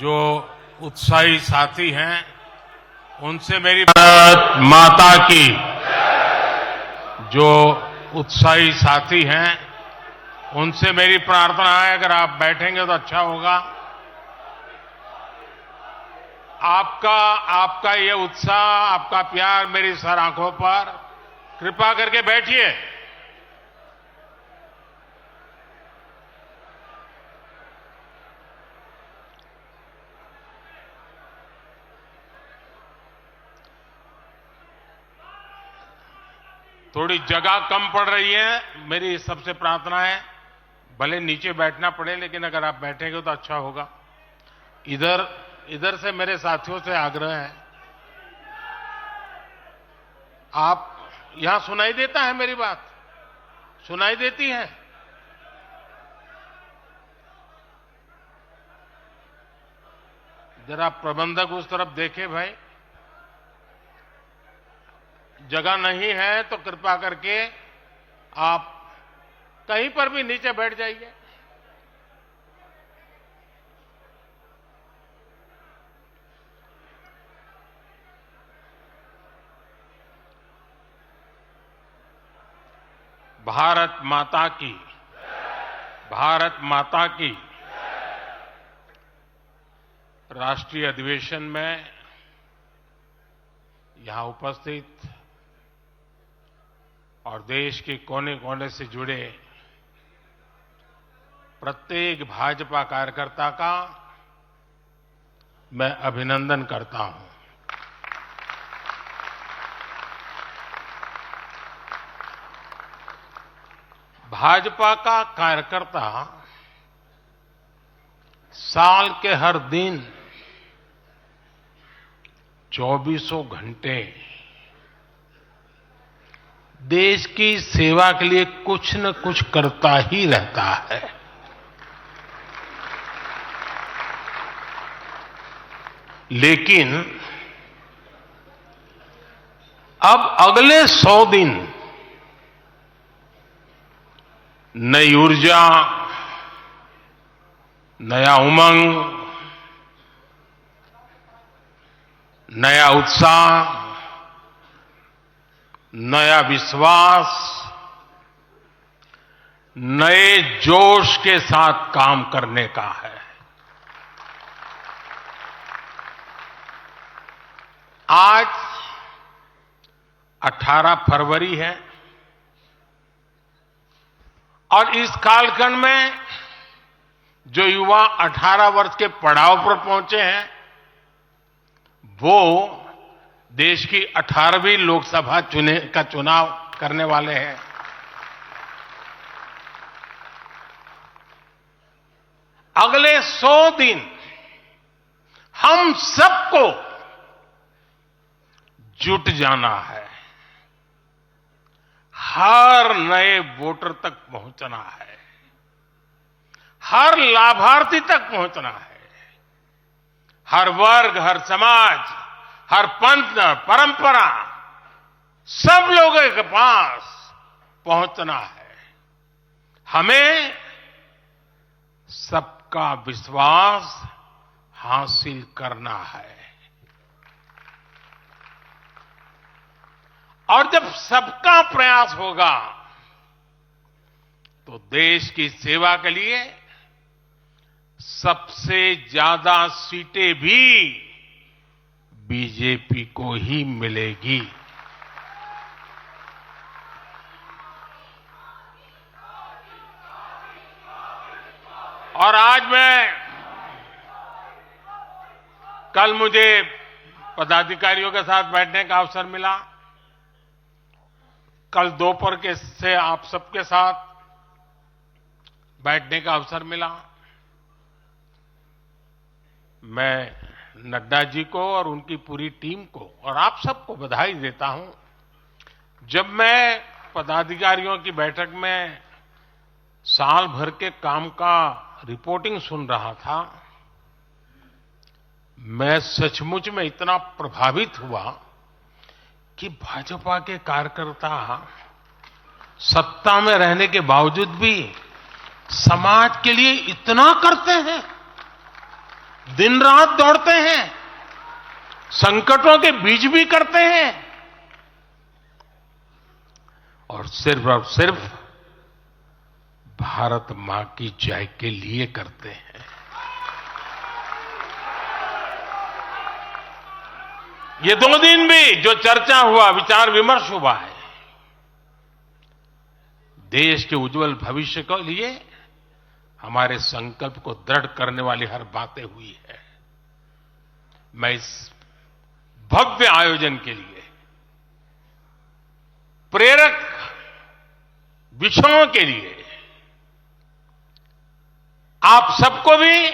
जो उत्साही साथी हैं उनसे मेरी भारत माता की जो उत्साही साथी हैं उनसे मेरी प्रार्थना है, अगर आप बैठेंगे तो अच्छा होगा। आपका ये उत्साह, आपका प्यार मेरी सर आंखों पर, कृपा करके बैठिए। थोड़ी जगह कम पड़ रही है, मेरी सबसे प्रार्थना है, भले नीचे बैठना पड़े लेकिन अगर आप बैठेंगे तो अच्छा होगा। इधर से मेरे साथियों से आग्रह है, आप यहां सुनाई देता है मेरी बात? सुनाई देती है? जरा प्रबंधक उस तरफ देखे भाई, जगह नहीं है तो कृपा करके आप कहीं पर भी नीचे बैठ जाइए। भारत माता की, भारत माता की। राष्ट्रीय अधिवेशन में यहां उपस्थित और देश के कोने कोने से जुड़े प्रत्येक भाजपा कार्यकर्ता का मैं अभिनंदन करता हूं। भाजपा का कार्यकर्ता साल के हर दिन 24 घंटे देश की सेवा के लिए कुछ न कुछ करता ही रहता है। लेकिन अब अगले 100 दिन नई ऊर्जा, नया उमंग, नया उत्साह, नया विश्वास, नए जोश के साथ काम करने का है। आज 18 फरवरी है और इस कालखंड में जो युवा 18 वर्ष के पड़ाव पर पहुंचे हैं वो देश की 18वीं लोकसभा का चुनाव करने वाले हैं। अगले 100 दिन हम सबको जुट जाना है, हर नए वोटर तक पहुंचना है, हर लाभार्थी तक पहुंचना है, हर वर्ग, हर समाज, हर पंथ, परंपरा, सब लोगों के पास पहुंचना है। हमें सबका विश्वास हासिल करना है और जब सबका प्रयास होगा तो देश की सेवा के लिए सबसे ज्यादा सीटें भी बीजेपी को ही मिलेगी। और आज कल मुझे पदाधिकारियों के साथ बैठने का अवसर मिला, कल दोपहर से आप सबके साथ बैठने का अवसर मिला। मैं नड्डा जी को और उनकी पूरी टीम को और आप सबको बधाई देता हूं। जब मैं पदाधिकारियों की बैठक में साल भर के काम का रिपोर्टिंग सुन रहा था, मैं सचमुच में इतना प्रभावित हुआ कि भाजपा के कार्यकर्ता सत्ता में रहने के बावजूद भी समाज के लिए इतना करते हैं। दिन रात दौड़ते हैं, संकटों के बीच भी करते हैं और सिर्फ भारत मां की जय के लिए करते हैं। ये 2 दिन भी जो चर्चा हुआ, विचार विमर्श हुआ है, देश के उज्जवल भविष्य के लिए हमारे संकल्प को दृढ़ करने वाली हर बातें हुई है। मैं इस भव्य आयोजन के लिए प्रेरक विषयों के लिए आप सबको भी,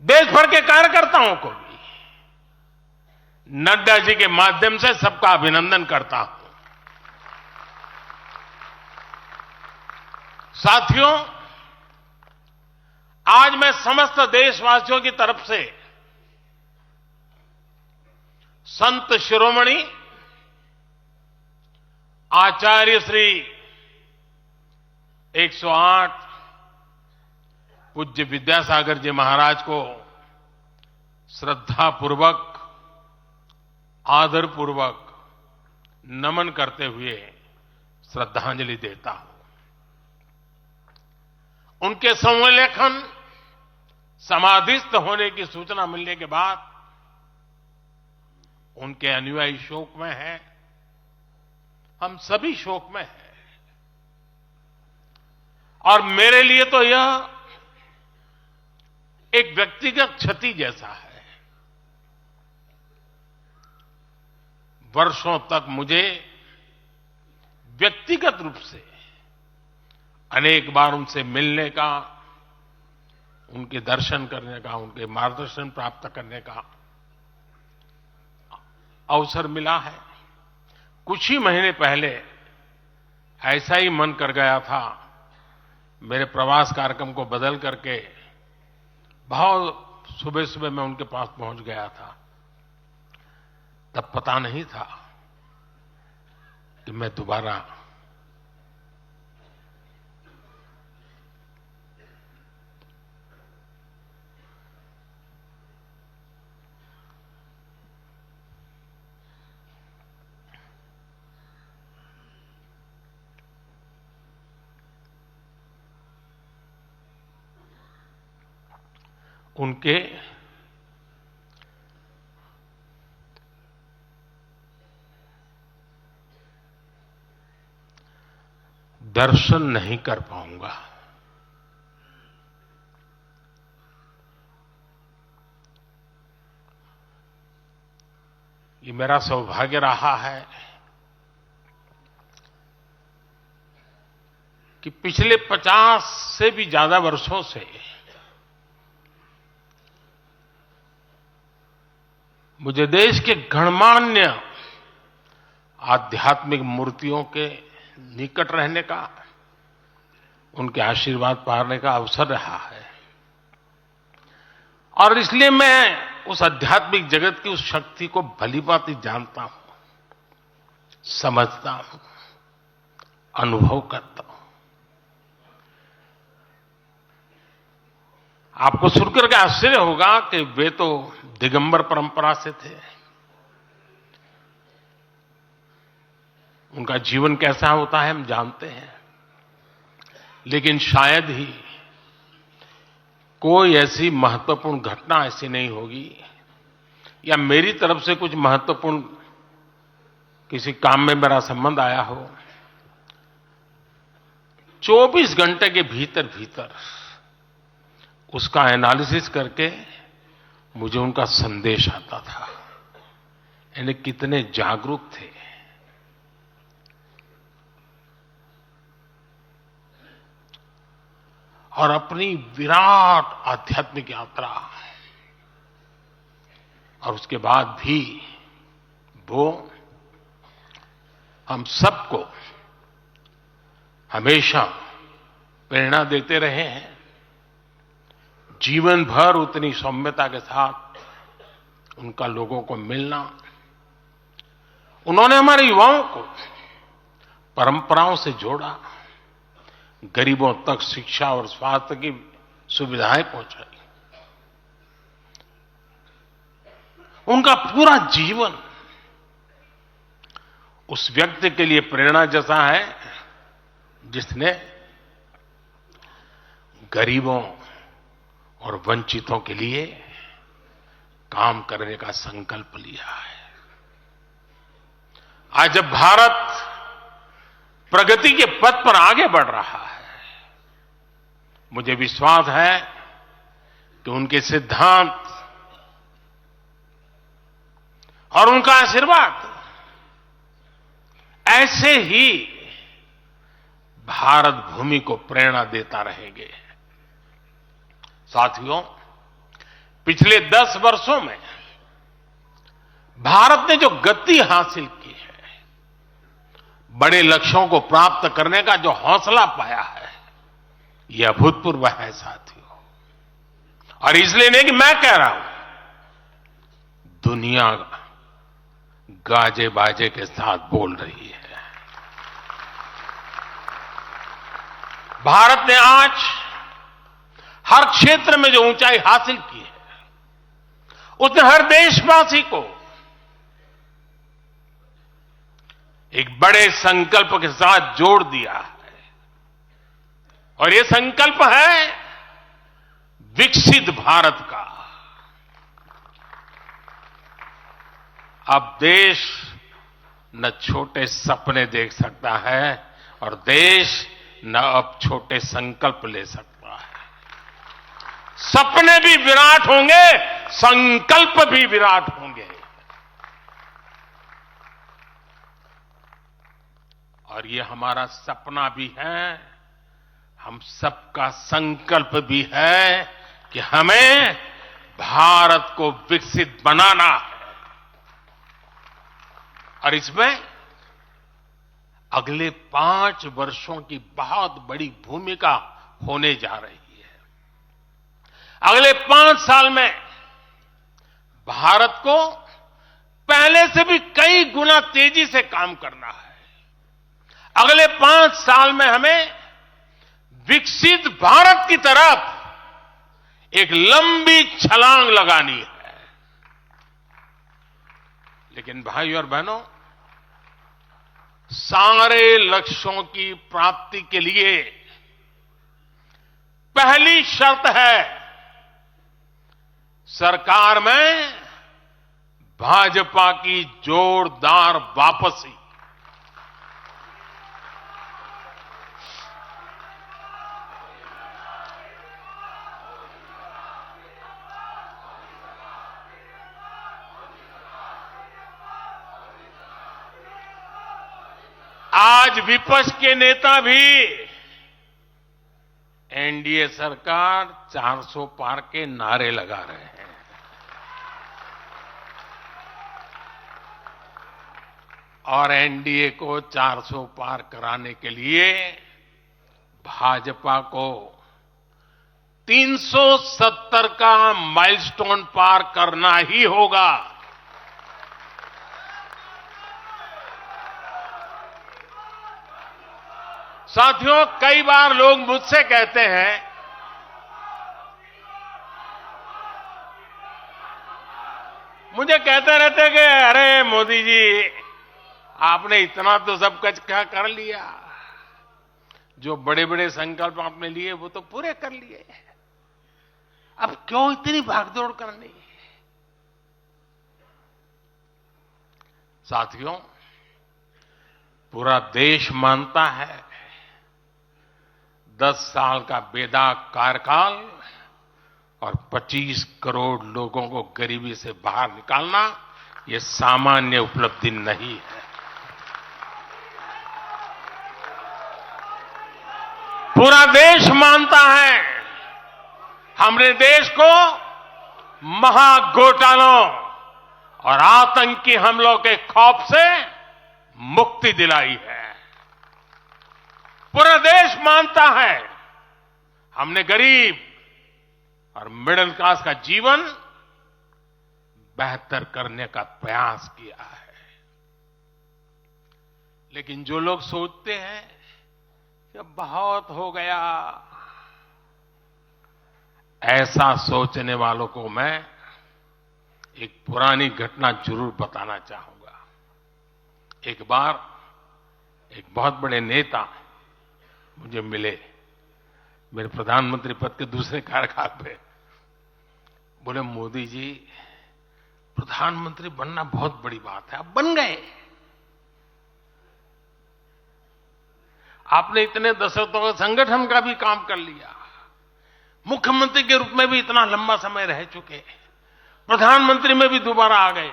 देश भर के कार्यकर्ताओं को भी नड्डा जी के माध्यम से सबका अभिनंदन करता हूं। साथियों, आज मैं समस्त देशवासियों की तरफ से संत शिरोमणि आचार्य श्री 108 पूज्य विद्यासागर जी महाराज को श्रद्धापूर्वक, आदरपूर्वक नमन करते हुए श्रद्धांजलि देता हूं। उनके संलेखन समाधिस्थ होने की सूचना मिलने के बाद उनके अनुयायी शोक में हैं, हम सभी शोक में हैं और मेरे लिए तो यह एक व्यक्तिगत क्षति जैसा है। वर्षों तक मुझे व्यक्तिगत रूप से अनेक बार उनसे मिलने का, उनके दर्शन करने का, उनके मार्गदर्शन प्राप्त करने का अवसर मिला है। कुछ ही महीने पहले ऐसा ही मन कर गया था, मेरे प्रवास कार्यक्रम को बदल करके बहुत सुबह सुबह मैं उनके पास पहुंच गया था। तब पता नहीं था कि मैं दोबारा उनके दर्शन नहीं कर पाऊंगा। ये मेरा सौभाग्य रहा है कि पिछले 50 से भी ज्यादा वर्षों से मुझे देश के गणमान्य आध्यात्मिक मूर्तियों के निकट रहने का, उनके आशीर्वाद पाने का अवसर रहा है और इसलिए मैं उस आध्यात्मिक जगत की उस शक्ति को भलीभांति जानता हूं, समझता हूं, अनुभव करता हूं। आपको सुनकर के आश्चर्य होगा कि वे तो दिगंबर परंपरा से थे। उनका जीवन कैसा होता है हम जानते हैं, लेकिन शायद ही कोई ऐसी महत्वपूर्ण घटना ऐसी नहीं होगी या मेरी तरफ से कुछ महत्वपूर्ण किसी काम में मेरा संबंध आया हो, 24 घंटे के भीतर भीतर उसका एनालिसिस करके मुझे उनका संदेश आता था। यानी कितने जागरूक थे, और अपनी विराट आध्यात्मिक यात्रा और उसके बाद भी वो हम सबको हमेशा प्रेरणा देते रहे हैं। जीवन भर उतनी सौम्यता के साथ उनका लोगों को मिलना, उन्होंने हमारे युवाओं को परंपराओं से जोड़ा, गरीबों तक शिक्षा और स्वास्थ्य की सुविधाएं पहुंचाई। उनका पूरा जीवन उस व्यक्ति के लिए प्रेरणा जैसा है जिसने गरीबों और वंचितों के लिए काम करने का संकल्प लिया है। आज जब भारत प्रगति के पथ पर आगे बढ़ रहा है, मुझे विश्वास है कि उनके सिद्धांत और उनका आशीर्वाद ऐसे ही भारत भूमि को प्रेरणा देता रहेंगे। साथियों, पिछले 10 वर्षों में भारत ने जो गति हासिल की है, बड़े लक्ष्यों को प्राप्त करने का जो हौसला पाया है, यह अभूतपूर्व है साथियों। और इसलिए नहीं कि मैं कह रहा हूं, दुनिया गाजे बाजे के साथ बोल रही है। भारत ने आज हर क्षेत्र में जो ऊंचाई हासिल की है, उसने हर देशवासी को एक बड़े संकल्प के साथ जोड़ दिया है। और यह संकल्प है विकसित भारत का। अब देश न छोटे सपने देख सकता है और देश न अब छोटे संकल्प ले सकता है। सपने भी विराट होंगे, संकल्प भी विराट होंगे। और ये हमारा सपना भी है, हम सबका संकल्प भी है कि हमें भारत को विकसित बनाना है। और इसमें अगले 5 वर्षों की बहुत बड़ी भूमिका होने जा रही है। अगले 5 साल में भारत को पहले से भी कई गुना तेजी से काम करना है। अगले 5 साल में हमें विकसित भारत की तरफ एक लंबी छलांग लगानी है। लेकिन भाई और बहनों, सारे लक्ष्यों की प्राप्ति के लिए पहली शर्त है सरकार में भाजपा की जोरदार वापसी। आज विपक्ष के नेता भी एनडीए सरकार 400 पार के नारे लगा रहे हैं। और एनडीए को 400 पार कराने के लिए भाजपा को 370 का माइलस्टोन पार करना ही होगा। साथियों, कई बार लोग मुझसे कहते हैं मुझे कहते रहते कि अरे मोदी जी, आपने इतना तो सब कुछ क्या कर लिया, जो बड़े बड़े संकल्प आपने लिए वो तो पूरे कर लिए, अब क्यों इतनी भागदौड़ करनी। साथियों, पूरा देश मानता है 10 साल का बेदाग कार्यकाल और 25 करोड़ लोगों को गरीबी से बाहर निकालना ये सामान्य उपलब्धि नहीं है। पूरा देश मानता है हमने देश को महाघोटालों और आतंकी हमलों के खौफ से मुक्ति दिलाई है। पूरा देश मानता है हमने गरीब और मिडिल क्लास का जीवन बेहतर करने का प्रयास किया है। लेकिन जो लोग सोचते हैं कि बहुत हो गया, ऐसा सोचने वालों को मैं एक पुरानी घटना जरूर बताना चाहूंगा। एक बार एक बहुत बड़े नेता मुझे मिले, मेरे प्रधानमंत्री पद के दूसरे कार्यकाल पे। बोले, मोदी जी, प्रधानमंत्री बनना बहुत बड़ी बात है, आप बन गए। आपने इतने दशकों का संगठन का भी काम कर लिया, मुख्यमंत्री के रूप में भी इतना लंबा समय रह चुके, प्रधानमंत्री में भी दोबारा आ गए।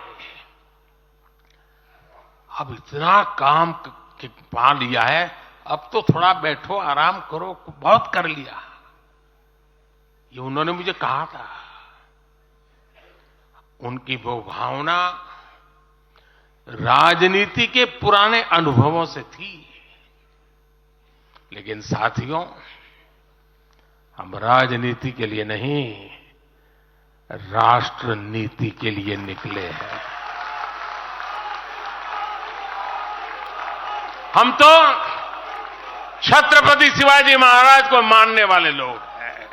अब इतना काम पा लिया है, अब तो थोड़ा बैठो, आराम करो, बहुत कर लिया। ये उन्होंने मुझे कहा था। उनकी वो भावना राजनीति के पुराने अनुभवों से थी। लेकिन साथियों, हम राजनीति के लिए नहीं, राष्ट्र नीति के लिए निकले हैं। हम तो छत्रपति शिवाजी महाराज को मानने वाले लोग हैं।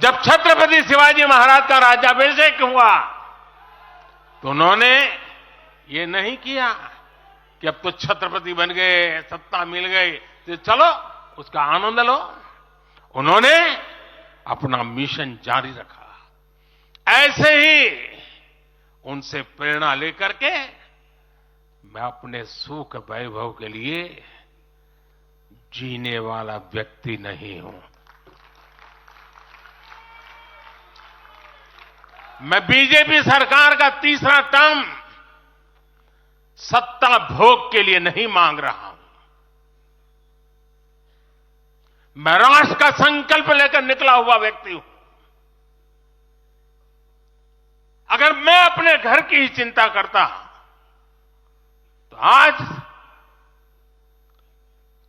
जब छत्रपति शिवाजी महाराज का राज्याभिषेक हुआ तो उन्होंने ये नहीं किया कि अब तो छत्रपति बन गए, सत्ता मिल गई तो चलो उसका आनंद लो। उन्होंने अपना मिशन जारी रखा। ऐसे ही उनसे प्रेरणा लेकर के मैं अपने सुख वैभव के लिए जीने वाला व्यक्ति नहीं हूं। मैं बीजेपी सरकार का तीसरा टर्म सत्ता भोग के लिए नहीं मांग रहा हूं। मैं राष्ट्र का संकल्प लेकर निकला हुआ व्यक्ति हूं। अगर मैं अपने घर की ही चिंता करता तो आज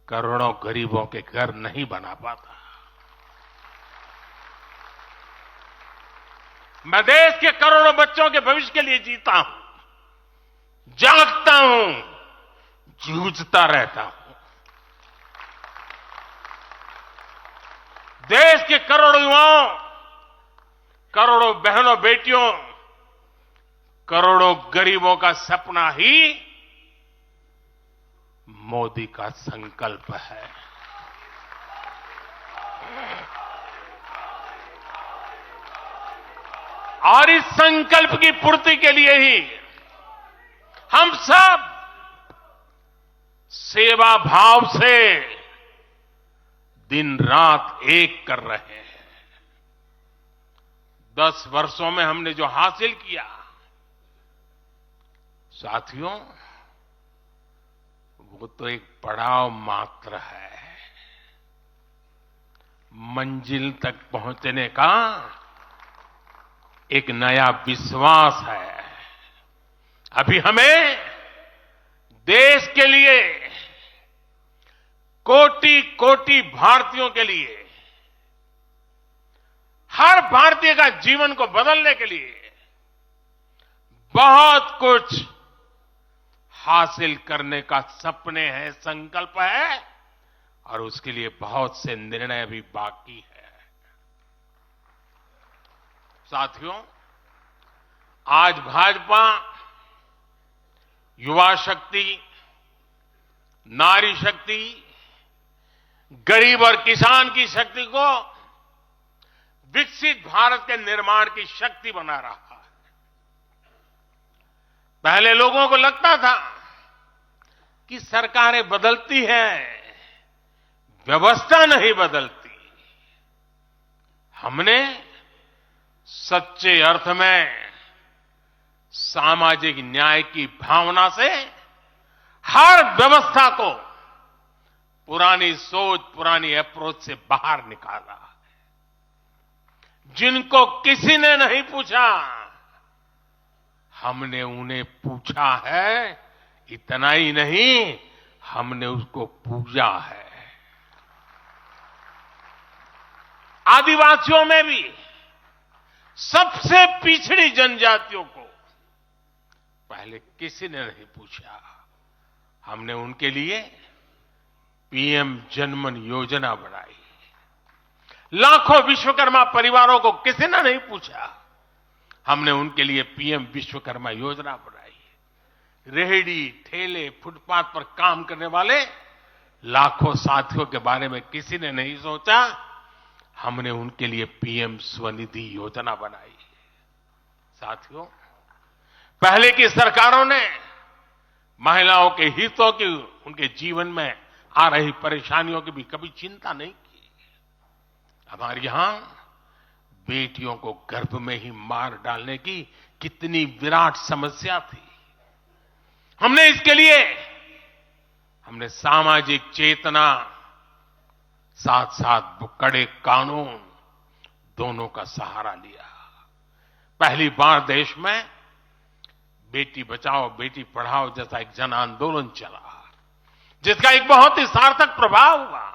करोड़ों गरीबों के घर नहीं बना पाता। मैं देश के करोड़ों बच्चों के भविष्य के लिए जीता हूं, जागता हूं, जूझता रहता हूं। देश के करोड़ों युवाओं, करोड़ों बहनों बेटियों, करोड़ों गरीबों का सपना ही मोदी का संकल्प है। और इस संकल्प की पूर्ति के लिए ही हम सब सेवा भाव से दिन रात एक कर रहे हैं। 10 वर्षों में हमने जो हासिल किया, साथियों, वो तो एक पड़ाव मात्र है। मंजिल तक पहुंचने का एक नया विश्वास है। अभी हमें देश के लिए, कोटि कोटि भारतीयों के लिए, हर भारतीय का जीवन को बदलने के लिए बहुत कुछ हासिल करने का सपने हैं, संकल्प है, और उसके लिए बहुत से निर्णय भी बाकी है। साथियों, आज भाजपा युवा शक्ति, नारी शक्ति, गरीब और किसान की शक्ति को विकसित भारत के निर्माण की शक्ति बना रहा है। पहले लोगों को लगता था कि सरकारें बदलती हैं, व्यवस्था नहीं बदलती। हमने सच्चे अर्थ में सामाजिक न्याय की भावना से हर व्यवस्था को पुरानी सोच, पुरानी अप्रोच से बाहर निकाला। जिनको किसी ने नहीं पूछा, हमने उन्हें पूछा है। इतना ही नहीं, हमने उसको पूजा है। आदिवासियों में भी सबसे पिछड़ी जनजातियों को पहले किसी ने नहीं पूछा। हमने उनके लिए पीएम जनमन योजना बनाई। लाखों विश्वकर्मा परिवारों को किसी ने नहीं पूछा। हमने उनके लिए पीएम विश्वकर्मा योजना बनाई। रेहड़ी, ठेले, फुटपाथ पर काम करने वाले लाखों साथियों के बारे में किसी ने नहीं सोचा। हमने उनके लिए पीएम स्वनिधि योजना बनाई। साथियों, पहले की सरकारों ने महिलाओं के हितों की, उनके जीवन में आ रही परेशानियों की भी कभी चिंता नहीं की। हमारे यहां बेटियों को गर्भ में ही मार डालने की कितनी विराट समस्या थी। हमने इसके लिए सामाजिक चेतना, साथ साथ कड़े कानून दोनों का सहारा लिया। पहली बार देश में बेटी बचाओ बेटी पढ़ाओ जैसा एक जन आंदोलन चला, जिसका एक बहुत ही सार्थक प्रभाव हुआ।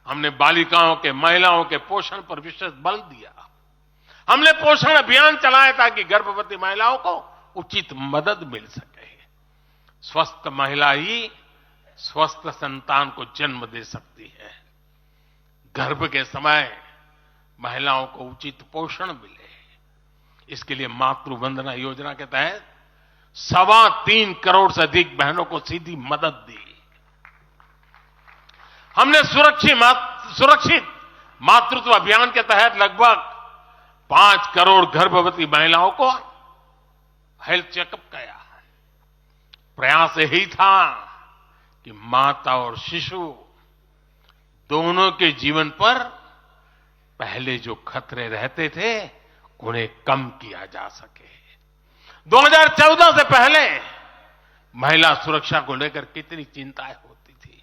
हमने बालिकाओं के, महिलाओं के पोषण पर विशेष बल दिया। हमने पोषण अभियान चलाया ताकि गर्भवती महिलाओं को उचित मदद मिल सके। स्वस्थ महिला ही स्वस्थ संतान को जन्म दे सकती है। गर्भ के समय महिलाओं को उचित पोषण मिले, इसके लिए मातृ वंदना योजना के तहत 3.25 करोड़ से अधिक बहनों को सीधी मदद दी। हमने सुरक्षित मातृत्व अभियान के तहत लगभग 5 करोड़ गर्भवती महिलाओं को हेल्थ चेकअप किया। प्रयास यही था कि माता और शिशु दोनों के जीवन पर पहले जो खतरे रहते थे उन्हें कम किया जा सके। 2014 से पहले महिला सुरक्षा को लेकर कितनी चिंताएं होती थी।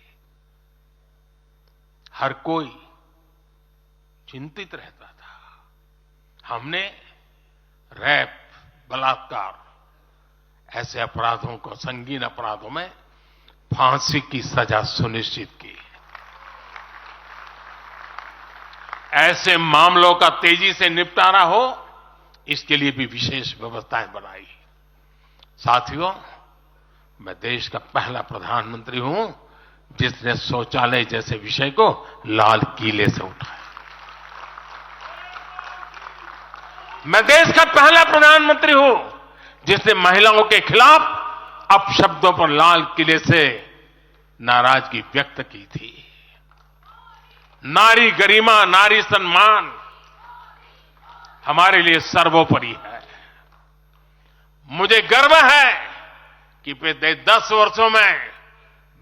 हर कोई चिंतित रहता था। हमने रेप, बलात्कार ऐसे अपराधों को, संगीन अपराधों में फांसी की सजा सुनिश्चित की। ऐसे मामलों का तेजी से निपटारा हो, इसके लिए भी विशेष व्यवस्थाएं बनाई। साथियों, मैं देश का पहला प्रधानमंत्री हूं जिसने शौचालय जैसे विषय को लाल किले से उठाया। मैं देश का पहला प्रधानमंत्री हूं जिसने महिलाओं के खिलाफ अपशब्दों पर लाल किले से नाराजगी व्यक्त की थी। नारी गरिमा, नारी सम्मान हमारे लिए सर्वोपरि है। मुझे गर्व है कि पिछले 10 वर्षों में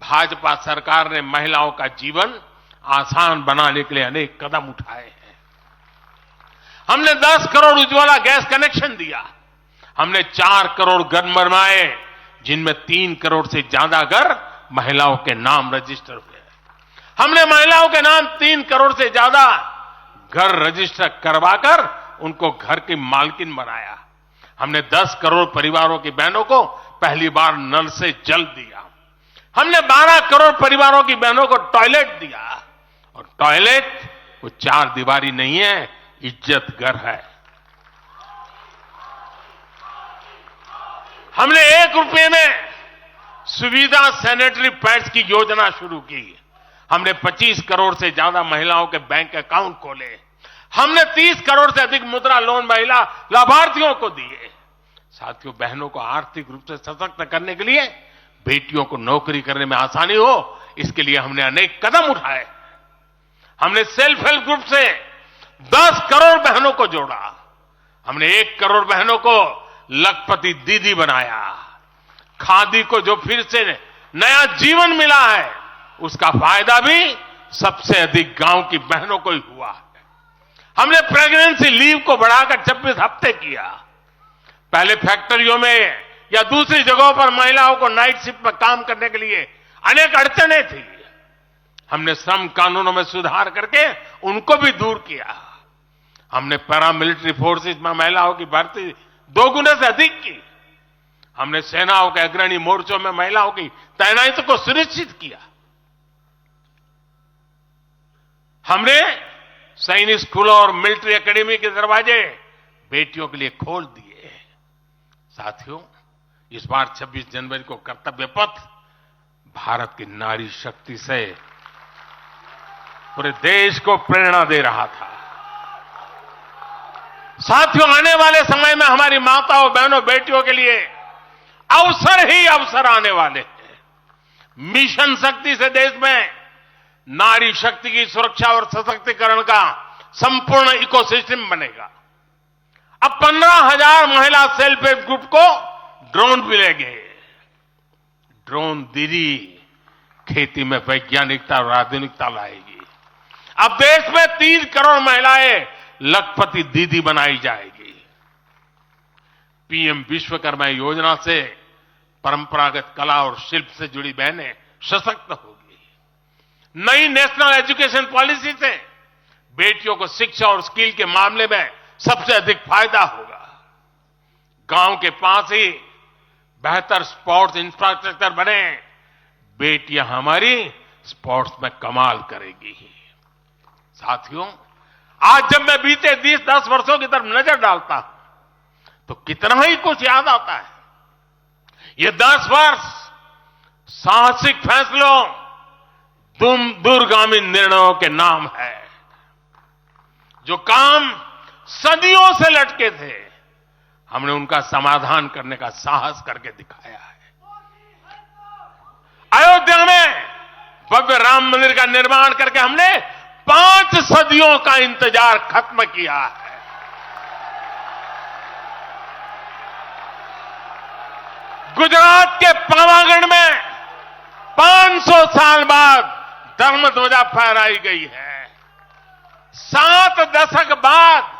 भाजपा सरकार ने महिलाओं का जीवन आसान बनाने के लिए अनेक कदम उठाए हैं। हमने 10 करोड़ उज्ज्वला गैस कनेक्शन दिया। हमने 4 करोड़ घर बनवाए, जिनमें 3 करोड़ से ज्यादा घर महिलाओं के नाम रजिस्टर हुए। हमने महिलाओं के नाम 3 करोड़ से ज्यादा घर रजिस्टर करवाकर उनको घर की मालकिन बनाया। हमने 10 करोड़ परिवारों की बहनों को पहली बार नल से जल दिया। हमने 12 करोड़ परिवारों की बहनों को टॉयलेट दिया। और टॉयलेट वो 4 दीवारी नहीं है, इज्जत घर है। हमने 1 रुपये में सुविधा सैनिटरी पैड्स की योजना शुरू की। हमने 25 करोड़ से ज्यादा महिलाओं के बैंक अकाउंट खोले। हमने 30 करोड़ से अधिक मुद्रा लोन महिला लाभार्थियों को दिए। साथियों, बहनों को आर्थिक रूप से सशक्त करने के लिए, बेटियों को नौकरी करने में आसानी हो, इसके लिए हमने अनेक कदम उठाए। हमने सेल्फ हेल्प ग्रुप से 10 करोड़ बहनों को जोड़ा। हमने 1 करोड़ बहनों को लखपति दीदी बनाया। खादी को जो फिर से नया जीवन मिला है, उसका फायदा भी सबसे अधिक गांव की बहनों को ही हुआ है। हमने प्रेगनेंसी लीव को बढ़ाकर 26 हफ्ते किया। पहले फैक्ट्रियों में या दूसरी जगहों पर महिलाओं को नाइट शिफ्ट पर काम करने के लिए अनेक अड़चनें थी। हमने श्रम कानूनों में सुधार करके उनको भी दूर किया। हमने पैरामिलिट्री फोर्सेस में महिलाओं की भर्ती 2 गुने से अधिक की। हमने सेनाओं के अग्रणी मोर्चों में महिलाओं की तैनाती को सुनिश्चित किया। हमने सैनिक स्कूलों और मिलिट्री एकेडमी के दरवाजे बेटियों के लिए खोल दिए। साथियों, इस बार 26 जनवरी को कर्तव्य पथ भारत की नारी शक्ति से पूरे देश को प्रेरणा दे रहा था। साथियों, आने वाले समय में हमारी माताओं, बहनों, बेटियों के लिए अवसर ही अवसर आने वाले हैं। मिशन शक्ति से देश में नारी शक्ति की सुरक्षा और सशक्तिकरण का संपूर्ण इकोसिस्टम बनेगा। अब 15,000 महिला सेल्फ हेल्प ग्रुप को ड्रोन मिलेंगे। ड्रोन दीदी खेती में वैज्ञानिकता और आधुनिकता लाएगी। अब देश में 3 करोड़ महिलाएं लखपति दीदी बनाई जाएगी। पीएम विश्वकर्मा योजना से परंपरागत कला और शिल्प से जुड़ी बहनें सशक्त होगी। नई नेशनल एजुकेशन पॉलिसी से बेटियों को शिक्षा और स्किल के मामले में सबसे अधिक फायदा होगा। गांव के पास ही बेहतर स्पोर्ट्स इंफ्रास्ट्रक्चर बने, बेटियां हमारी स्पोर्ट्स में कमाल करेगी। साथियों, आज जब मैं बीते 10 वर्षों की तरफ नजर डालता हूं तो कितना ही कुछ याद आता है। ये 10 वर्ष साहसिक फैसलों, दूरगामी निर्णयों के नाम है। जो काम सदियों से लटके थे, हमने उनका समाधान करने का साहस करके दिखाया है। अयोध्या में भव्य राम मंदिर का निर्माण करके हमने 5 सदियों का इंतजार खत्म किया है। गुजरात के पावागढ़ में 500 साल बाद धर्म ध्वजा फहराई गई है। 7 दशक बाद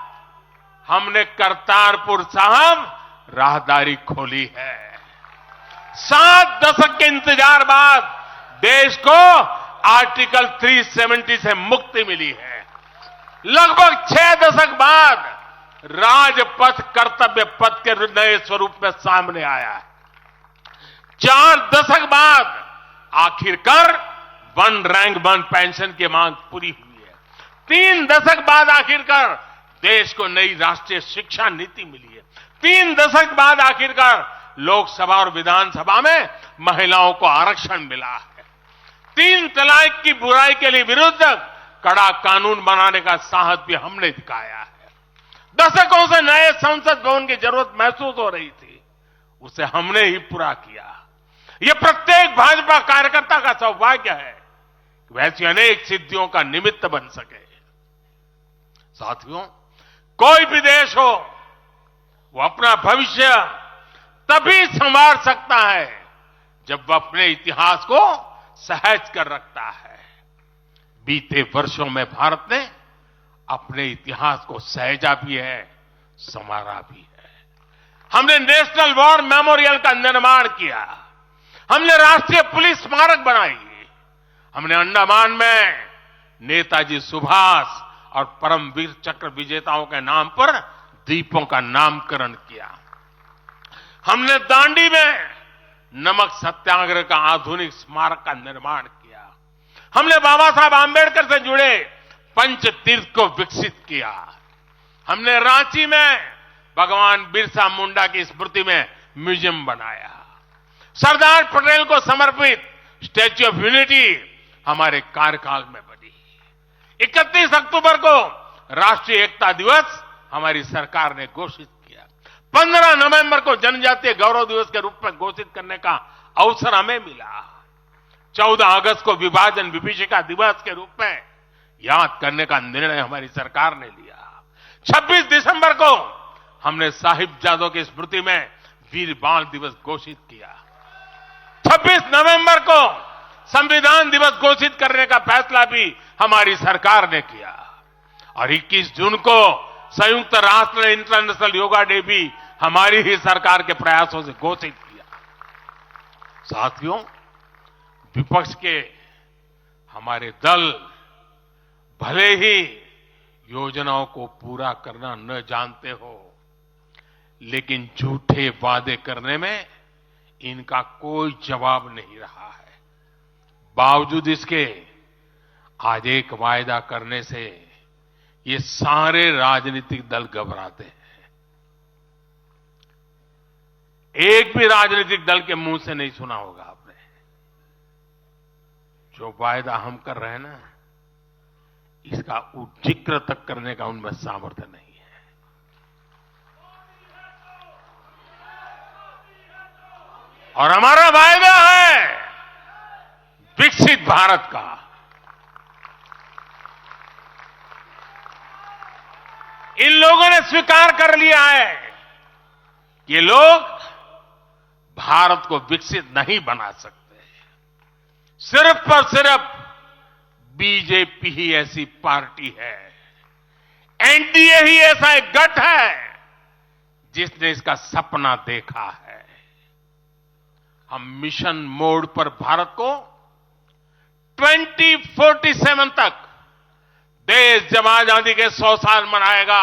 हमने करतारपुर साहब राहदारी खोली है। 7 दशक के इंतजार बाद देश को आर्टिकल 370 से मुक्ति मिली है। लगभग 6 दशक बाद राजपथ कर्तव्य पथ के नए स्वरूप में सामने आया है। 4 दशक बाद आखिरकार 1 रैंक 1 पेंशन की मांग पूरी हुई है। 3 दशक बाद आखिरकार देश को नई राष्ट्रीय शिक्षा नीति मिली है। 3 दशक बाद आखिरकार लोकसभा और विधानसभा में महिलाओं को आरक्षण मिला है। 3 तलाक की बुराई के लिए विरुद्ध कड़ा कानून बनाने का साहस भी हमने दिखाया है। दशकों से नए संसद भवन की जरूरत महसूस हो रही थी, उसे हमने ही पूरा किया। यह प्रत्येक भाजपा कार्यकर्ता का सौभाग्य है कि वैसी अनेक सिद्धियों का निमित्त बन सके। साथियों, कोई भी देश हो, वो अपना भविष्य तभी संवार सकता है जब वह अपने इतिहास को सहज कर रखता है। बीते वर्षों में भारत ने अपने इतिहास को सहेजा भी है, संवारा भी है। हमने नेशनल वॉर मेमोरियल का निर्माण किया। हमने राष्ट्रीय पुलिस स्मारक बनाई। हमने अंडमान में नेताजी सुभाष और परमवीर चक्र विजेताओं के नाम पर द्वीपों का नामकरण किया। हमने दांडी में नमक सत्याग्रह का आधुनिक स्मारक का निर्माण किया। हमने बाबा साहब आंबेडकर से जुड़े पंच तीर्थ को विकसित किया। हमने रांची में भगवान बिरसा मुंडा की स्मृति में म्यूजियम बनाया। सरदार पटेल को समर्पित स्टैच्यू ऑफ यूनिटी हमारे कार्यकाल में बनी। 31 अक्टूबर को राष्ट्रीय एकता दिवस हमारी सरकार ने घोषित किया। 15 नवंबर को जनजातीय गौरव दिवस के रूप में घोषित करने का अवसर हमें मिला। 14 अगस्त को विभाजन विभीषिका दिवस के रूप में याद करने का निर्णय हमारी सरकार ने लिया। 26 दिसंबर को हमने साहिबजादों की स्मृति में वीर बाल दिवस घोषित किया। 26 नवंबर को संविधान दिवस घोषित करने का फैसला भी हमारी सरकार ने किया और 21 जून को संयुक्त राष्ट्र इंटरनेशनल योगा डे भी हमारी ही सरकार के प्रयासों से घोषित किया। साथियों, विपक्ष के हमारे दल भले ही योजनाओं को पूरा करना न जानते हो, लेकिन झूठे वादे करने में इनका कोई जवाब नहीं रहा है। बावजूद इसके आज एक वायदा करने से ये सारे राजनीतिक दल घबराते हैं। एक भी राजनीतिक दल के मुंह से नहीं सुना होगा आपने। जो वायदा हम कर रहे हैं ना, इसका जिक्र तक करने का उनमें सामर्थ्य नहीं है। और हमारा वायदा है विकसित भारत का। इन लोगों ने स्वीकार कर लिया है कि ये लोग भारत को विकसित नहीं बना सकते। सिर्फ और सिर्फ बीजेपी ही ऐसी पार्टी है, एनडीए ही ऐसा एक गठ है जिसने इसका सपना देखा है। हम मिशन मोड पर भारत को 2047 तक देश जब आजादी के 100 साल मनाएगा,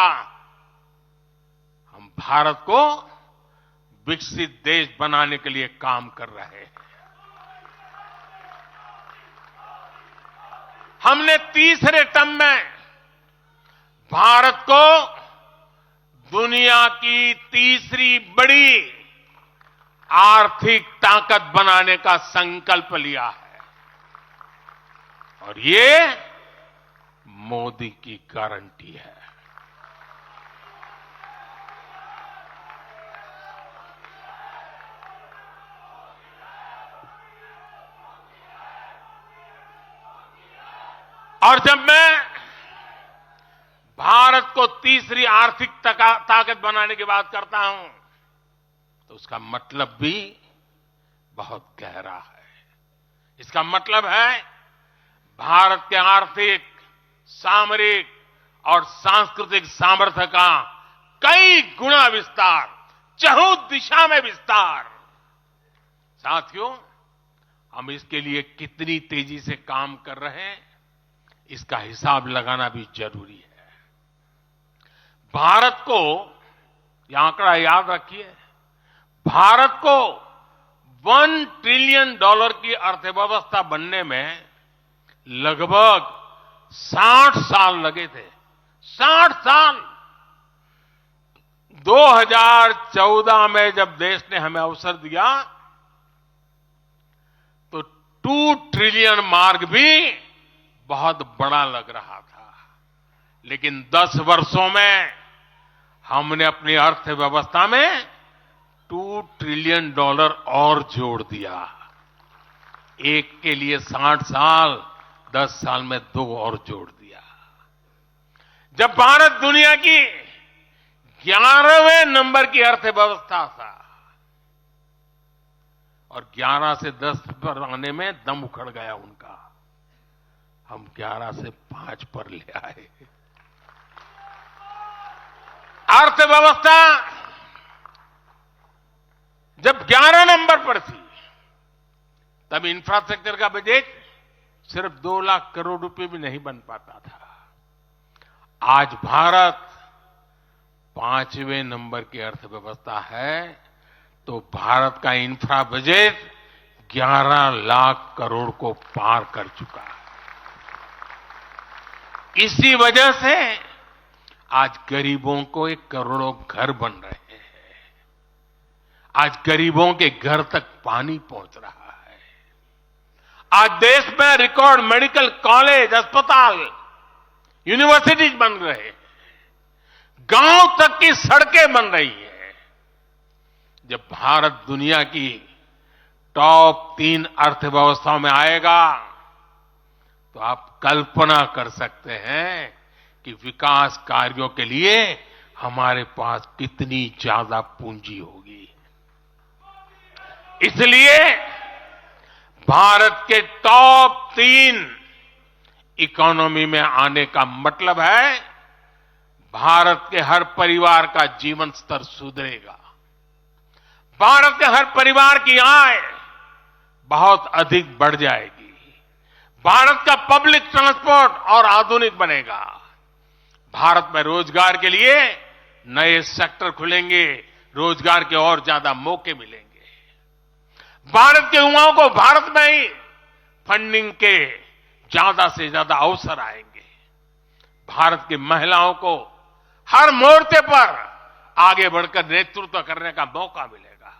हम भारत को विकसित देश बनाने के लिए काम कर रहे हैं। हमने तीसरे टर्म में भारत को दुनिया की तीसरी बड़ी आर्थिक ताकत बनाने का संकल्प लिया है और ये मोदी की गारंटी है। और जब मैं भारत को तीसरी आर्थिक ताकत बनाने की बात करता हूं तो उसका मतलब भी बहुत गहरा है। इसका मतलब है भारत के आर्थिक, सामरिक और सांस्कृतिक सामर्थ्य का कई गुना विस्तार, चहुं दिशा में विस्तार। साथियों, हम इसके लिए कितनी तेजी से काम कर रहे हैं, इसका हिसाब लगाना भी जरूरी है। भारत को, यह आंकड़ा याद रखिए, भारत को $1 ट्रिलियन की अर्थव्यवस्था बनने में लगभग 60 साल लगे थे। 60 साल। 2014 में जब देश ने हमें अवसर दिया तो 2 ट्रिलियन मार्क भी बहुत बड़ा लग रहा था, लेकिन 10 वर्षों में हमने अपनी अर्थव्यवस्था में $2 ट्रिलियन और जोड़ दिया। एक के लिए 60 साल, 10 साल में 2 और जोड़ दिया। जब भारत दुनिया की 11वें नंबर की अर्थव्यवस्था था और 11 से 10 पर आने में दम उखड़ गया उनका, हम 11 से 5 पर ले आए। अर्थव्यवस्था जब 11 नंबर पर थी तब इंफ्रास्ट्रक्चर का बजट सिर्फ 2 लाख करोड़ रुपए भी नहीं बन पाता था। आज भारत 5वें नंबर की अर्थव्यवस्था है तो भारत का इंफ्रा बजट 11 लाख करोड़ को पार कर चुका है। इसी वजह से आज गरीबों को 1 करोड़ों घर बन रहे हैं। आज गरीबों के घर तक पानी पहुंच रहा है। आज देश में रिकॉर्ड मेडिकल कॉलेज, अस्पताल, यूनिवर्सिटीज बन रहे हैं। गांव तक की सड़कें बन रही हैं। जब भारत दुनिया की टॉप 3 अर्थव्यवस्थाओं में आएगा तो आप कल्पना कर सकते हैं कि विकास कार्यों के लिए हमारे पास कितनी ज्यादा पूंजी होगी। इसलिए भारत के टॉप 3 इकोनॉमी में आने का मतलब है भारत के हर परिवार का जीवन स्तर सुधरेगा। भारत के हर परिवार की आय बहुत अधिक बढ़ जाएगी। भारत का पब्लिक ट्रांसपोर्ट और आधुनिक बनेगा। भारत में रोजगार के लिए नए सेक्टर खुलेंगे, रोजगार के और ज्यादा मौके मिलेंगे। भारत के युवाओं को भारत में ही फंडिंग के ज्यादा से ज्यादा अवसर आएंगे। भारत की महिलाओं को हर मोर्चे पर आगे बढ़कर नेतृत्व करने का मौका मिलेगा।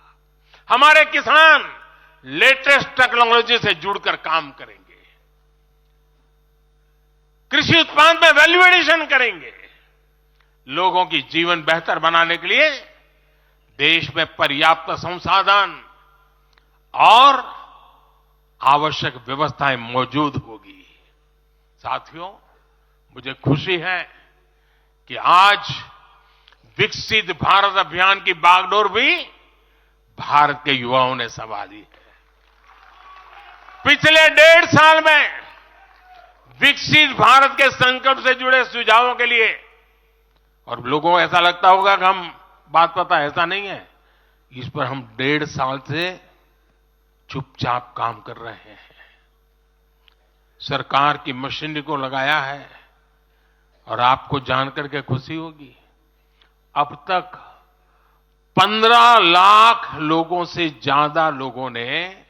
हमारे किसान लेटेस्ट टेक्नोलॉजी से जुड़कर काम करेंगे। कृषि उत्पाद में वैल्यू एडिशन करेंगे। लोगों की जीवन बेहतर बनाने के लिए देश में पर्याप्त संसाधन और आवश्यक व्यवस्थाएं मौजूद होगी। साथियों, मुझे खुशी है कि आज विकसित भारत अभियान की बागडोर भी भारत के युवाओं ने संभाली है। पिछले 1.5 साल में विकसित भारत के संकल्प से जुड़े सुझावों के लिए, और लोगों को ऐसा लगता होगा कि हम बात पता, ऐसा नहीं है। इस पर हम 1.5 साल से चुपचाप काम कर रहे हैं। सरकार की मशीनरी को लगाया है और आपको जानकर के खुशी होगी, अब तक 15 लाख लोगों से ज्यादा लोगों ने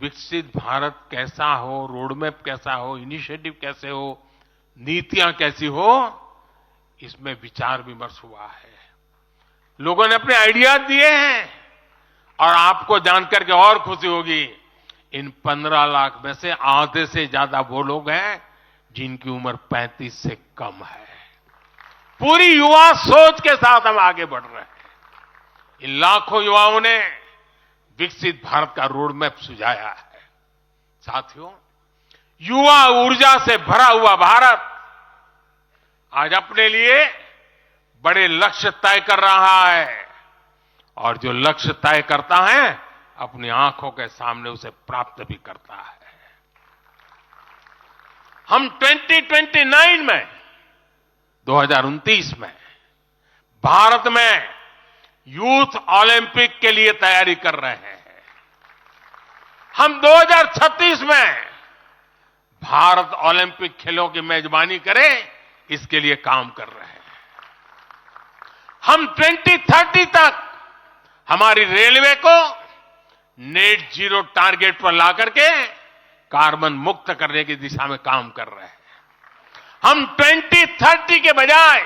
विकसित भारत कैसा हो, रोडमैप कैसा हो, इनिशिएटिव कैसे हो, नीतियां कैसी हो, इसमें विचार विमर्श हुआ है। लोगों ने अपने आइडियाज दिए हैं और आपको जानकर के और खुशी होगी, इन 15 लाख में से आधे से ज्यादा वो लोग हैं जिनकी उम्र 35 से कम है। पूरी युवा सोच के साथ हम आगे बढ़ रहे हैं। इन लाखों युवाओं ने विकसित भारत का रोडमैप सुझाया है। साथियों, युवा ऊर्जा से भरा हुआ भारत आज अपने लिए बड़े लक्ष्य तय कर रहा है, और जो लक्ष्य तय करता है अपनी आंखों के सामने उसे प्राप्त भी करता है। हम 2029 में 2029 में भारत में यूथ ओलंपिक के लिए तैयारी कर रहे हैं। हम 2036 में भारत ओलंपिक खेलों की मेजबानी करे, इसके लिए काम कर रहे हैं। हम 2030 तक हमारी रेलवे को नेट जीरो टारगेट पर ला करके कार्बन मुक्त करने की दिशा में काम कर रहे हैं। हम 2030 के बजाय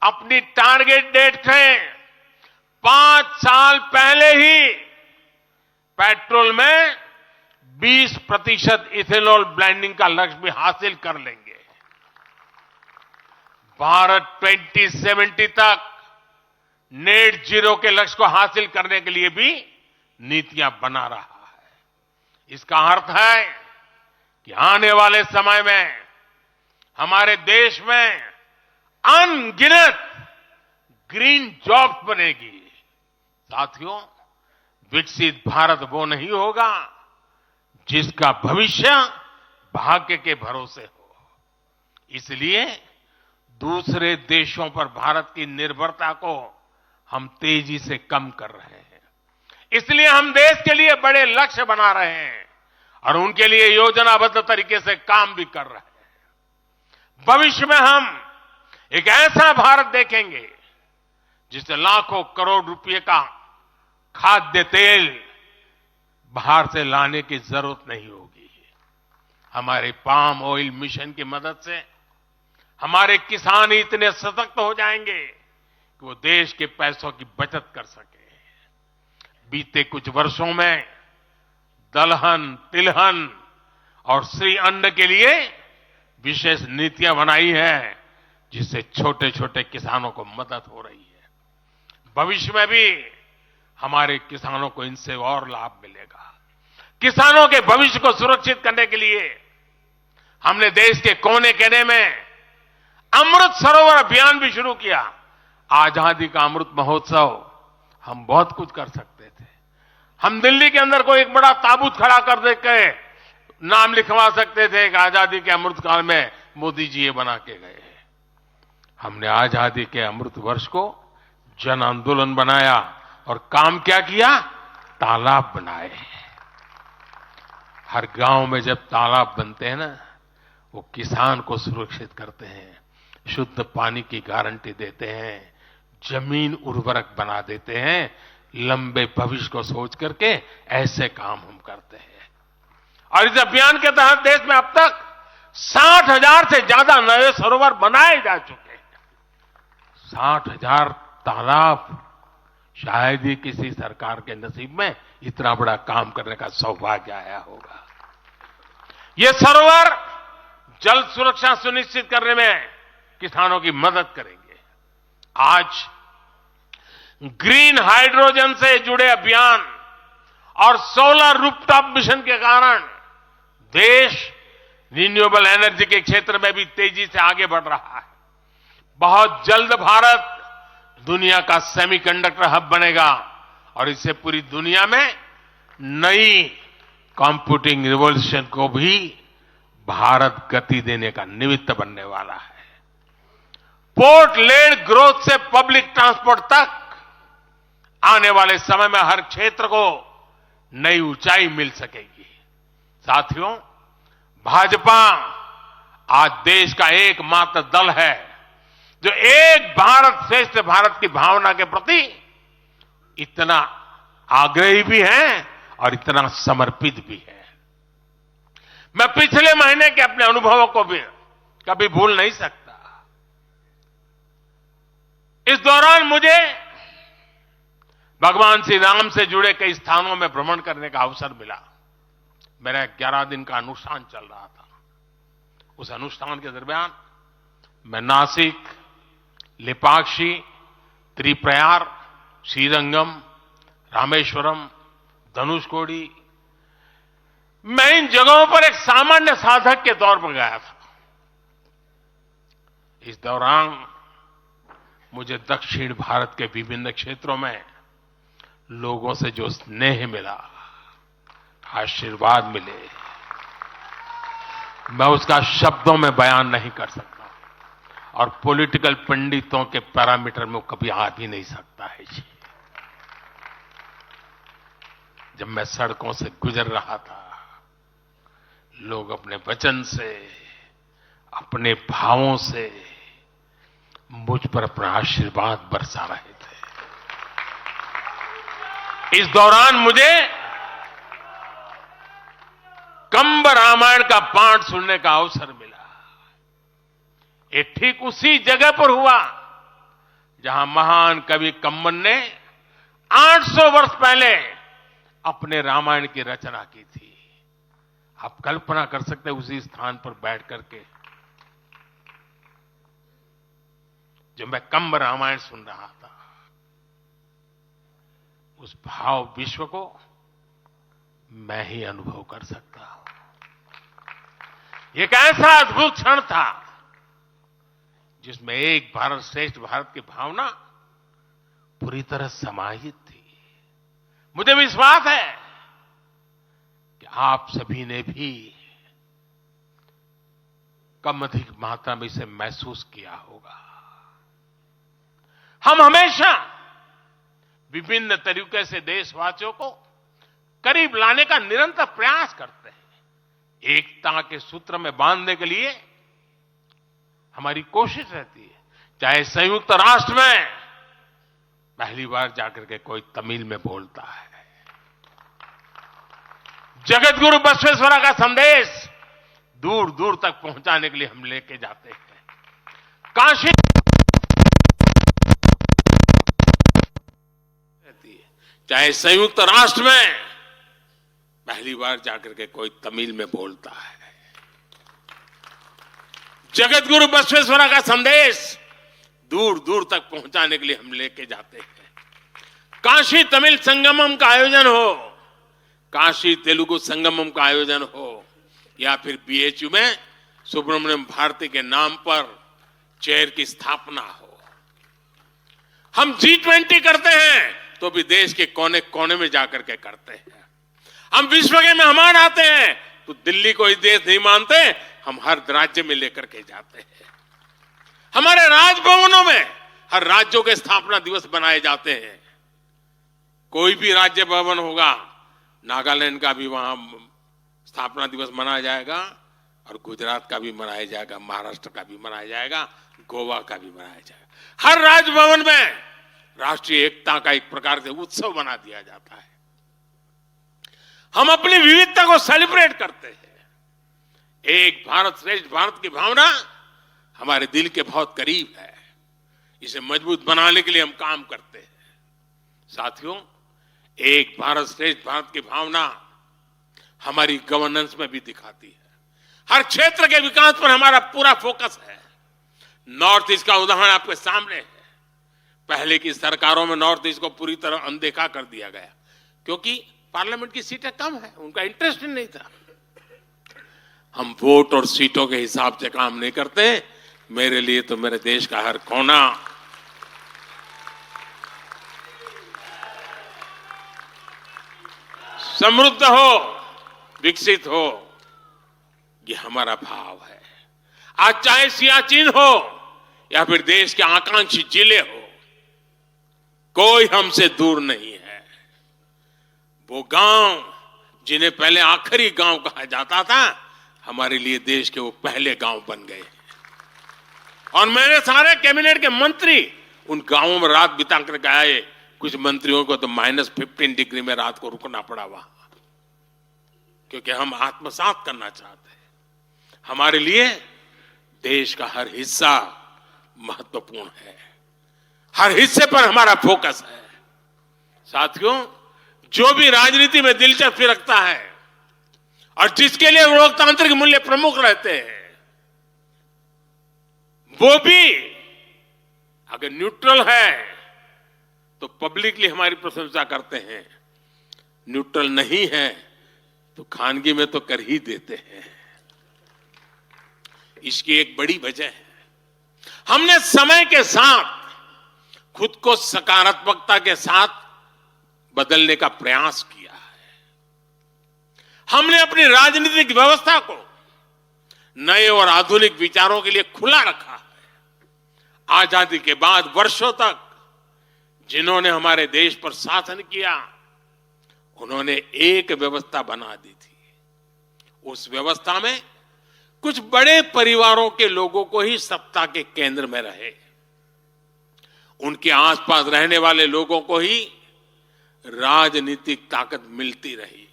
अपनी टारगेट डेट से 5 साल पहले ही पेट्रोल में 20% इथेनॉल ब्लेंडिंग का लक्ष्य भी हासिल कर लेंगे। भारत 2070 तक नेट जीरो के लक्ष्य को हासिल करने के लिए भी नीतियां बना रहा है। इसका अर्थ है कि आने वाले समय में हमारे देश में अनगिनत ग्रीन जॉब्स बनेगी। साथियों, विकसित भारत वो नहीं होगा जिसका भविष्य भाग्य के भरोसे हो। इसलिए दूसरे देशों पर भारत की निर्भरता को हम तेजी से कम कर रहे हैं। इसलिए हम देश के लिए बड़े लक्ष्य बना रहे हैं और उनके लिए योजनाबद्ध तरीके से काम भी कर रहे हैं। भविष्य में हम एक ऐसा भारत देखेंगे जिससे लाखों करोड़ रुपए का खाद्य तेल बाहर से लाने की जरूरत नहीं होगी। हमारे पाम ऑयल मिशन की मदद से हमारे किसान इतने सशक्त हो जाएंगे कि वो देश के पैसों की बचत कर सके। बीते कुछ वर्षों में दलहन, तिलहन और श्री अन्न के लिए विशेष नीतियां बनाई है, जिससे छोटे छोटे किसानों को मदद हो रही है। भविष्य में भी हमारे किसानों को इनसे और लाभ मिलेगा। किसानों के भविष्य को सुरक्षित करने के लिए हमने देश के कोने कोने में अमृत सरोवर अभियान भी शुरू किया। आजादी का अमृत महोत्सव, हम बहुत कुछ कर सकते थे। हम दिल्ली के अंदर कोई एक बड़ा ताबूत खड़ा कर देके नाम लिखवा सकते थे कि आजादी के अमृत काल में मोदी जी ये बना के गए। हमने आजादी के अमृत वर्ष को जन आंदोलन बनाया और काम क्या किया? तालाब बनाए। हर गांव में जब तालाब बनते हैं ना, वो किसान को सुरक्षित करते हैं, शुद्ध पानी की गारंटी देते हैं, जमीन उर्वरक बना देते हैं। लंबे भविष्य को सोच करके ऐसे काम हम करते हैं। और इस अभियान के तहत देश में अब तक 60,000 से ज्यादा नए सरोवर बनाए जा चुके हैं। 60,000 तालाब, शायद ही किसी सरकार के नसीब में इतना बड़ा काम करने का सौभाग्य आया होगा। ये सरोवर जल सुरक्षा सुनिश्चित करने में किसानों की मदद करेंगे। आज ग्रीन हाइड्रोजन से जुड़े अभियान और सोलर रूफटॉप मिशन के कारण देश रिन्यूएबल एनर्जी के क्षेत्र में भी तेजी से आगे बढ़ रहा है। बहुत जल्द भारत दुनिया का सेमीकंडक्टर हब बनेगा और इससे पूरी दुनिया में नई कंप्यूटिंग रिवॉल्यूशन को भी भारत गति देने का निमित्त बनने वाला है। पोर्ट लेड ग्रोथ से पब्लिक ट्रांसपोर्ट तक आने वाले समय में हर क्षेत्र को नई ऊंचाई मिल सकेगी। साथियों, भाजपा आज देश का एकमात्र दल है जो एक भारत श्रेष्ठ भारत की भावना के प्रति इतना आग्रही भी है और इतना समर्पित भी है। मैं पिछले महीने के अपने अनुभवों को भी कभी भूल नहीं सकता। इस दौरान मुझे भगवान श्री राम से जुड़े कई स्थानों में भ्रमण करने का अवसर मिला। मेरा 11 दिन का अनुष्ठान चल रहा था। उस अनुष्ठान के दरमियान मैं नासिक, लेपाक्षी, त्रिप्रयार, श्रीरंगम, रामेश्वरम, धनुषकोडी, मैं इन जगहों पर एक सामान्य साधक के तौर पर गया था। इस दौरान मुझे दक्षिण भारत के विभिन्न क्षेत्रों में लोगों से जो स्नेह मिला, आशीर्वाद मिले, मैं उसका शब्दों में बयान नहीं कर सकता और पॉलिटिकल पंडितों के पैरामीटर में वो कभी आ भी नहीं सकता है जी। जब मैं सड़कों से गुजर रहा था, लोग अपने वचन से, अपने भावों से मुझ पर अपना आशीर्वाद बरसा रहे थे। इस दौरान मुझे कंब रामायण का पाठ सुनने का अवसर मिला। ये ठीक उसी जगह पर हुआ जहां महान कवि कंबन ने 800 वर्ष पहले अपने रामायण की रचना की थी। आप कल्पना कर सकते हैं उसी स्थान पर बैठ करके जब मैं कंब रामायण सुन रहा था, उस भाव विश्व को मैं ही अनुभव कर सकता हूं। एक ऐसा अद्भुत क्षण था जिसमें एक भारत श्रेष्ठ भारत की भावना पूरी तरह समाहित थी। मुझे विश्वास है कि आप सभी ने भी कम अधिक मात्रा में इसे महसूस किया होगा। हम हमेशा विभिन्न तरीके से देशवासियों को करीब लाने का निरंतर प्रयास करते हैं। एकता के सूत्र में बांधने के लिए हमारी कोशिश रहती है। चाहे संयुक्त राष्ट्र में पहली बार जाकर के कोई तमिल में बोलता है, जगत गुरु बसवेश्वरा का संदेश दूर दूर तक पहुंचाने के लिए हम लेके जाते हैं। काशी चाहे संयुक्त राष्ट्र में पहली बार जाकर के कोई तमिल में बोलता है, जगत गुरु बसवेश्वरा का संदेश दूर दूर तक पहुंचाने के लिए हम लेके जाते हैं। काशी तमिल संगमम का आयोजन हो, काशी तेलुगु संगमम का आयोजन हो, या फिर बीएचयू में सुब्रमण्यम भारती के नाम पर चेयर की स्थापना हो। हम G20 करते हैं तो भी देश के कोने कोने में जाकर के करते हैं। हम विश्व के मेहमान आते हैं तो दिल्ली को ही देश नहीं मानते, हम हर राज्य में लेकर के जाते हैं। हमारे राजभवनों में हर राज्यों के स्थापना दिवस बनाए जाते हैं। कोई भी राज्य भवन होगा, नागालैंड का भी वहां स्थापना दिवस मनाया जाएगा और गुजरात का भी मनाया जाएगा, महाराष्ट्र का भी मनाया जाएगा, गोवा का भी मनाया जाएगा। हर राजभवन में राष्ट्रीय एकता का एक प्रकार से उत्सव बना दिया जाता है। हम अपनी विविधता को सेलिब्रेट करते हैं। एक भारत श्रेष्ठ भारत की भावना हमारे दिल के बहुत करीब है। इसे मजबूत बनाने के लिए हम काम करते हैं। साथियों, एक भारत श्रेष्ठ भारत की भावना हमारी गवर्नेंस में भी दिखाती है। हर क्षेत्र के विकास पर हमारा पूरा फोकस है। नॉर्थ ईस्ट का उदाहरण आपके सामने है। पहले की सरकारों में नॉर्थ ईस्ट को पूरी तरह अनदेखा कर दिया गया क्योंकि पार्लियामेंट की सीटें कम है, उनका इंटरेस्ट ही नहीं था। हम वोट और सीटों के हिसाब से काम नहीं करते। मेरे लिए तो मेरे देश का हर कोना समृद्ध हो, विकसित हो, ये हमारा भाव है। आज चाहे सियाचिन हो या फिर देश के आकांक्षी जिले हो, कोई हमसे दूर नहीं है। वो गांव जिन्हें पहले आखिरी गांव कहा जाता था, हमारे लिए देश के वो पहले गांव बन गए। और मेरे सारे कैबिनेट के मंत्री उन गांवों में रात बिता कर आए। कुछ मंत्रियों को तो -15 डिग्री में रात को रुकना पड़ा वहां, क्योंकि हम आत्मसात करना चाहते हैं। हमारे लिए देश का हर हिस्सा महत्वपूर्ण है, हर हिस्से पर हमारा फोकस है। साथियों, जो भी राजनीति में दिलचस्पी रखता है और जिसके लिए लोकतांत्रिक मूल्य प्रमुख रहते हैं, वो भी अगर न्यूट्रल है तो पब्लिकली हमारी प्रशंसा करते हैं, न्यूट्रल नहीं है तो खानगी में तो कर ही देते हैं। इसकी एक बड़ी वजह है, हमने समय के साथ खुद को सकारात्मकता के साथ बदलने का प्रयास किया है। हमने अपनी राजनीतिक व्यवस्था को नए और आधुनिक विचारों के लिए खुला रखा है। आजादी के बाद वर्षों तक जिन्होंने हमारे देश पर शासन किया, उन्होंने एक व्यवस्था बना दी थी। उस व्यवस्था में कुछ बड़े परिवारों के लोगों को ही सत्ता के केंद्र में रहे, उनके आसपास रहने वाले लोगों को ही राजनीतिक ताकत मिलती रही।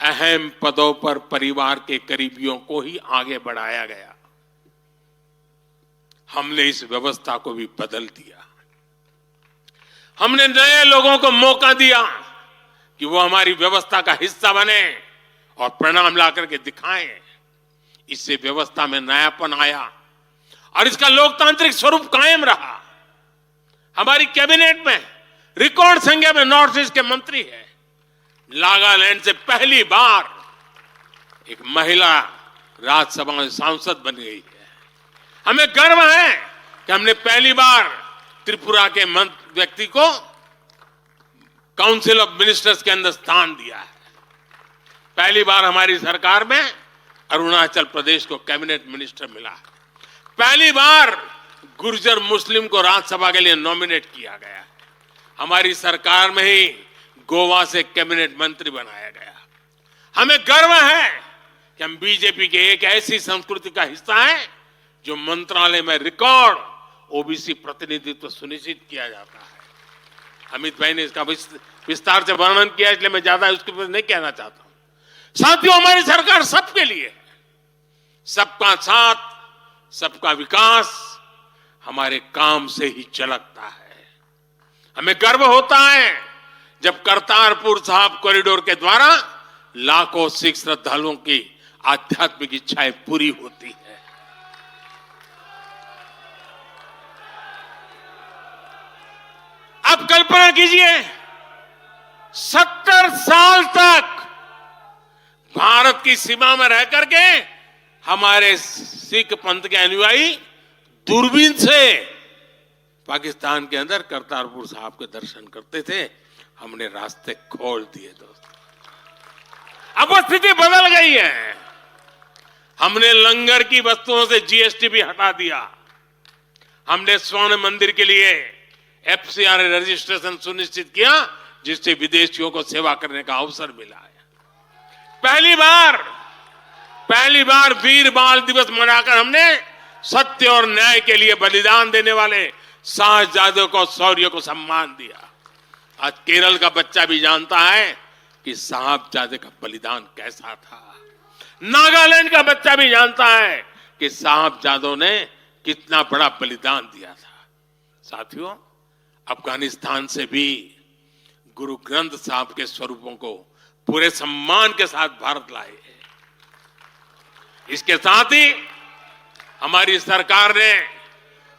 अहम पदों पर परिवार के करीबियों को ही आगे बढ़ाया गया। हमने इस व्यवस्था को भी बदल दिया। हमने नए लोगों को मौका दिया कि वो हमारी व्यवस्था का हिस्सा बने और परिणाम ला करके दिखाएं। इससे व्यवस्था में नयापन आया और इसका लोकतांत्रिक स्वरूप कायम रहा। हमारी कैबिनेट में रिकॉर्ड संख्या में नॉर्थ ईस्ट के मंत्री हैं। नागालैंड से पहली बार एक महिला राज्यसभा में सांसद बन गई है। हमें गर्व है कि हमने पहली बार त्रिपुरा के व्यक्ति को काउंसिल ऑफ मिनिस्टर्स के अंदर स्थान दिया है। पहली बार हमारी सरकार में अरुणाचल प्रदेश को कैबिनेट मिनिस्टर मिला है। पहली बार गुर्जर मुस्लिम को राज्यसभा के लिए नॉमिनेट किया गया है। हमारी सरकार में ही गोवा से कैबिनेट मंत्री बनाया गया। हमें गर्व है कि हम बीजेपी के एक ऐसी संस्कृति का हिस्सा है जो मंत्रालय में रिकॉर्ड ओबीसी प्रतिनिधित्व सुनिश्चित किया जाता है। अमित भाई ने इसका विस्तार से वर्णन किया, इसलिए मैं ज्यादा उसके ऊपर नहीं कहना चाहता हूं। साथियों, हमारी सरकार सबके लिए है। सबका साथ, सबका विकास हमारे काम से ही झलकता है। हमें गर्व होता है जब करतारपुर साहिब कॉरिडोर के द्वारा लाखों सिख श्रद्धालुओं की आध्यात्मिक इच्छाएं पूरी होती है। अब कल्पना कीजिए, 70 साल तक भारत की सीमा में रह करके हमारे सिख पंथ के अनुयायी दूरबीन से पाकिस्तान के अंदर करतारपुर साहिब के दर्शन करते थे। हमने रास्ते खोल दिए दोस्तों। अब वो स्थिति बदल गई है। हमने लंगर की वस्तुओं से जीएसटी भी हटा दिया। हमने स्वर्ण मंदिर के लिए एफसीआर रजिस्ट्रेशन सुनिश्चित किया, जिससे विदेशियों को सेवा करने का अवसर मिला है। पहली बार वीर बाल दिवस मनाकर हमने सत्य और न्याय के लिए बलिदान देने वाले साहसजादों को, शौर्य को सम्मान दिया। आज केरल का बच्चा भी जानता है कि साहबजादे का बलिदान कैसा था। नागालैंड का बच्चा भी जानता है कि साहबजादों ने कितना बड़ा बलिदान दिया था। साथियों, अफगानिस्तान से भी गुरु ग्रंथ साहब के स्वरूपों को पूरे सम्मान के साथ भारत लाए हैं। इसके साथ ही हमारी सरकार ने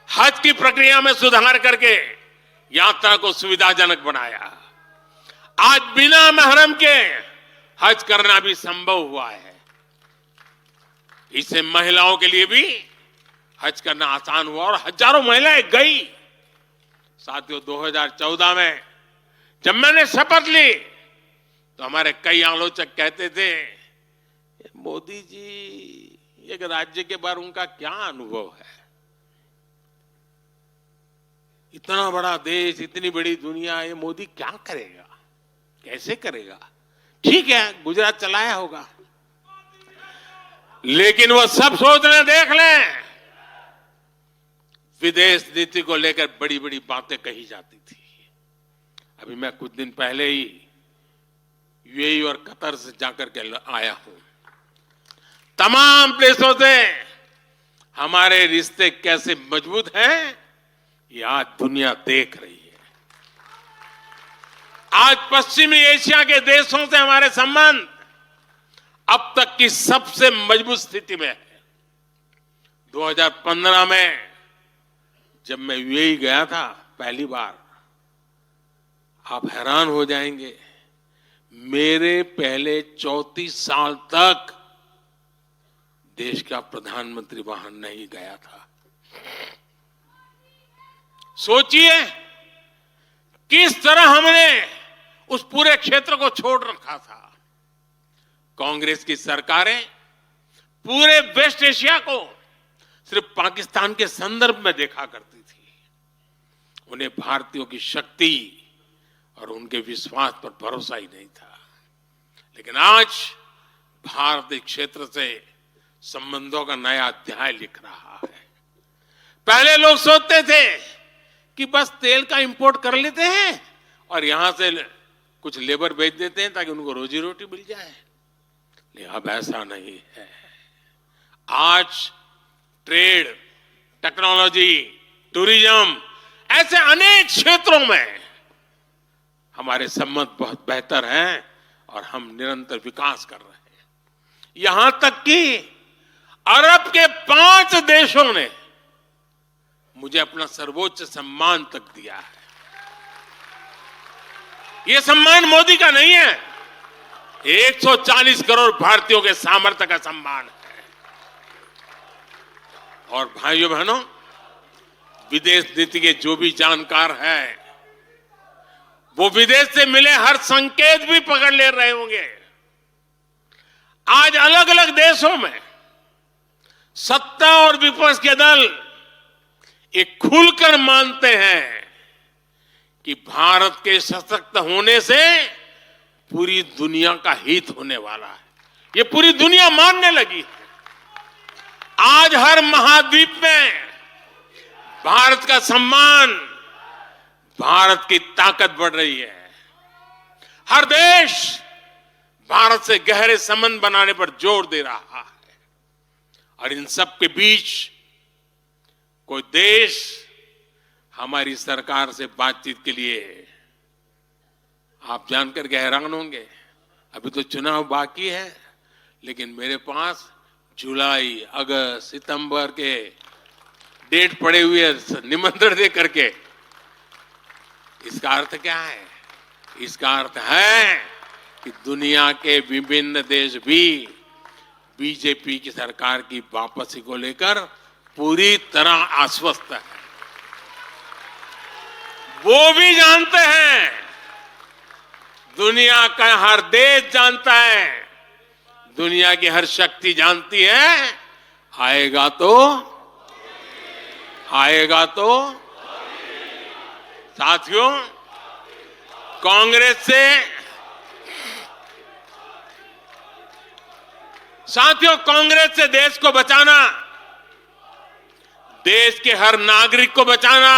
हज की प्रक्रिया में सुधार करके यात्रा को सुविधाजनक बनाया। आज बिना महरम के हज करना भी संभव हुआ है। इससे महिलाओं के लिए भी हज करना आसान हुआ और हजारों महिलाएं गई। साथियों, 2014 में जब मैंने शपथ ली तो हमारे कई आलोचक कहते थे, मोदी जी एक राज्य के बारे उनका क्या अनुभव है, इतना बड़ा देश, इतनी बड़ी दुनिया, ये मोदी क्या करेगा, कैसे करेगा। ठीक है, गुजरात चलाया होगा, लेकिन वो सब सोचने देख लें, विदेश नीति को लेकर बड़ी बड़ी बातें कही जाती थी। अभी मैं कुछ दिन पहले ही यूएई और कतर से जाकर के आया हूं। तमाम देशों से हमारे रिश्ते कैसे मजबूत हैं, ये आज दुनिया देख रही है। आज पश्चिमी एशिया के देशों से हमारे संबंध अब तक की सबसे मजबूत स्थिति में है। 2015 में जब मैं यूएई गया था पहली बार, आप हैरान हो जाएंगे, मेरे पहले 34 साल तक देश का प्रधानमंत्री वहां नहीं गया था। सोचिए किस तरह हमने उस पूरे क्षेत्र को छोड़ रखा था। कांग्रेस की सरकारें पूरे वेस्ट एशिया को सिर्फ पाकिस्तान के संदर्भ में देखा करती थी। उन्हें भारतीयों की शक्ति और उनके विश्वास पर भरोसा ही नहीं था। लेकिन आज भारत इस क्षेत्र से संबंधों का नया अध्याय लिख रहा है। पहले लोग सोचते थे कि बस तेल का इंपोर्ट कर लेते हैं और यहां से कुछ लेबर भेज देते हैं ताकि उनको रोजी रोटी मिल जाए, लेकिन अब ऐसा नहीं है। आज ट्रेड, टेक्नोलॉजी, टूरिज्म, ऐसे अनेक क्षेत्रों में हमारे संबंध बहुत बेहतर हैं और हम निरंतर विकास कर रहे हैं। यहां तक कि अरब के 5 देशों ने मुझे अपना सर्वोच्च सम्मान तक दिया है। यह सम्मान मोदी का नहीं है, 140 करोड़ भारतीयों के सामर्थ्य का सम्मान है। और भाइयों बहनों, विदेश नीति के जो भी जानकार हैं, वो विदेश से मिले हर संकेत भी पकड़ ले रहे होंगे। आज अलग अलग देशों में सत्ता और विपक्ष के दल ये खुलकर मानते हैं कि भारत के सशक्त होने से पूरी दुनिया का हित होने वाला है। ये पूरी दुनिया मानने लगी है। आज हर महाद्वीप में भारत का सम्मान, भारत की ताकत बढ़ रही है। हर देश भारत से गहरे संबंध बनाने पर जोर दे रहा है। और इन सब के बीच कोई देश हमारी सरकार से बातचीत के लिए, आप जानकर के हैरान होंगे, अभी तो चुनाव बाकी है, लेकिन मेरे पास जुलाई, अगस्त, सितंबर के डेट पड़े हुए निमंत्रण दे करके। इसका अर्थ क्या है? इसका अर्थ है कि दुनिया के विभिन्न देश भी बीजेपी की सरकार की वापसी को लेकर पूरी तरह आश्वस्त है। वो भी जानते हैं, दुनिया का हर देश जानता है, दुनिया की हर शक्ति जानती है, आएगा तो साथियों, कांग्रेस से देश को बचाना, देश के हर नागरिक को बचाना,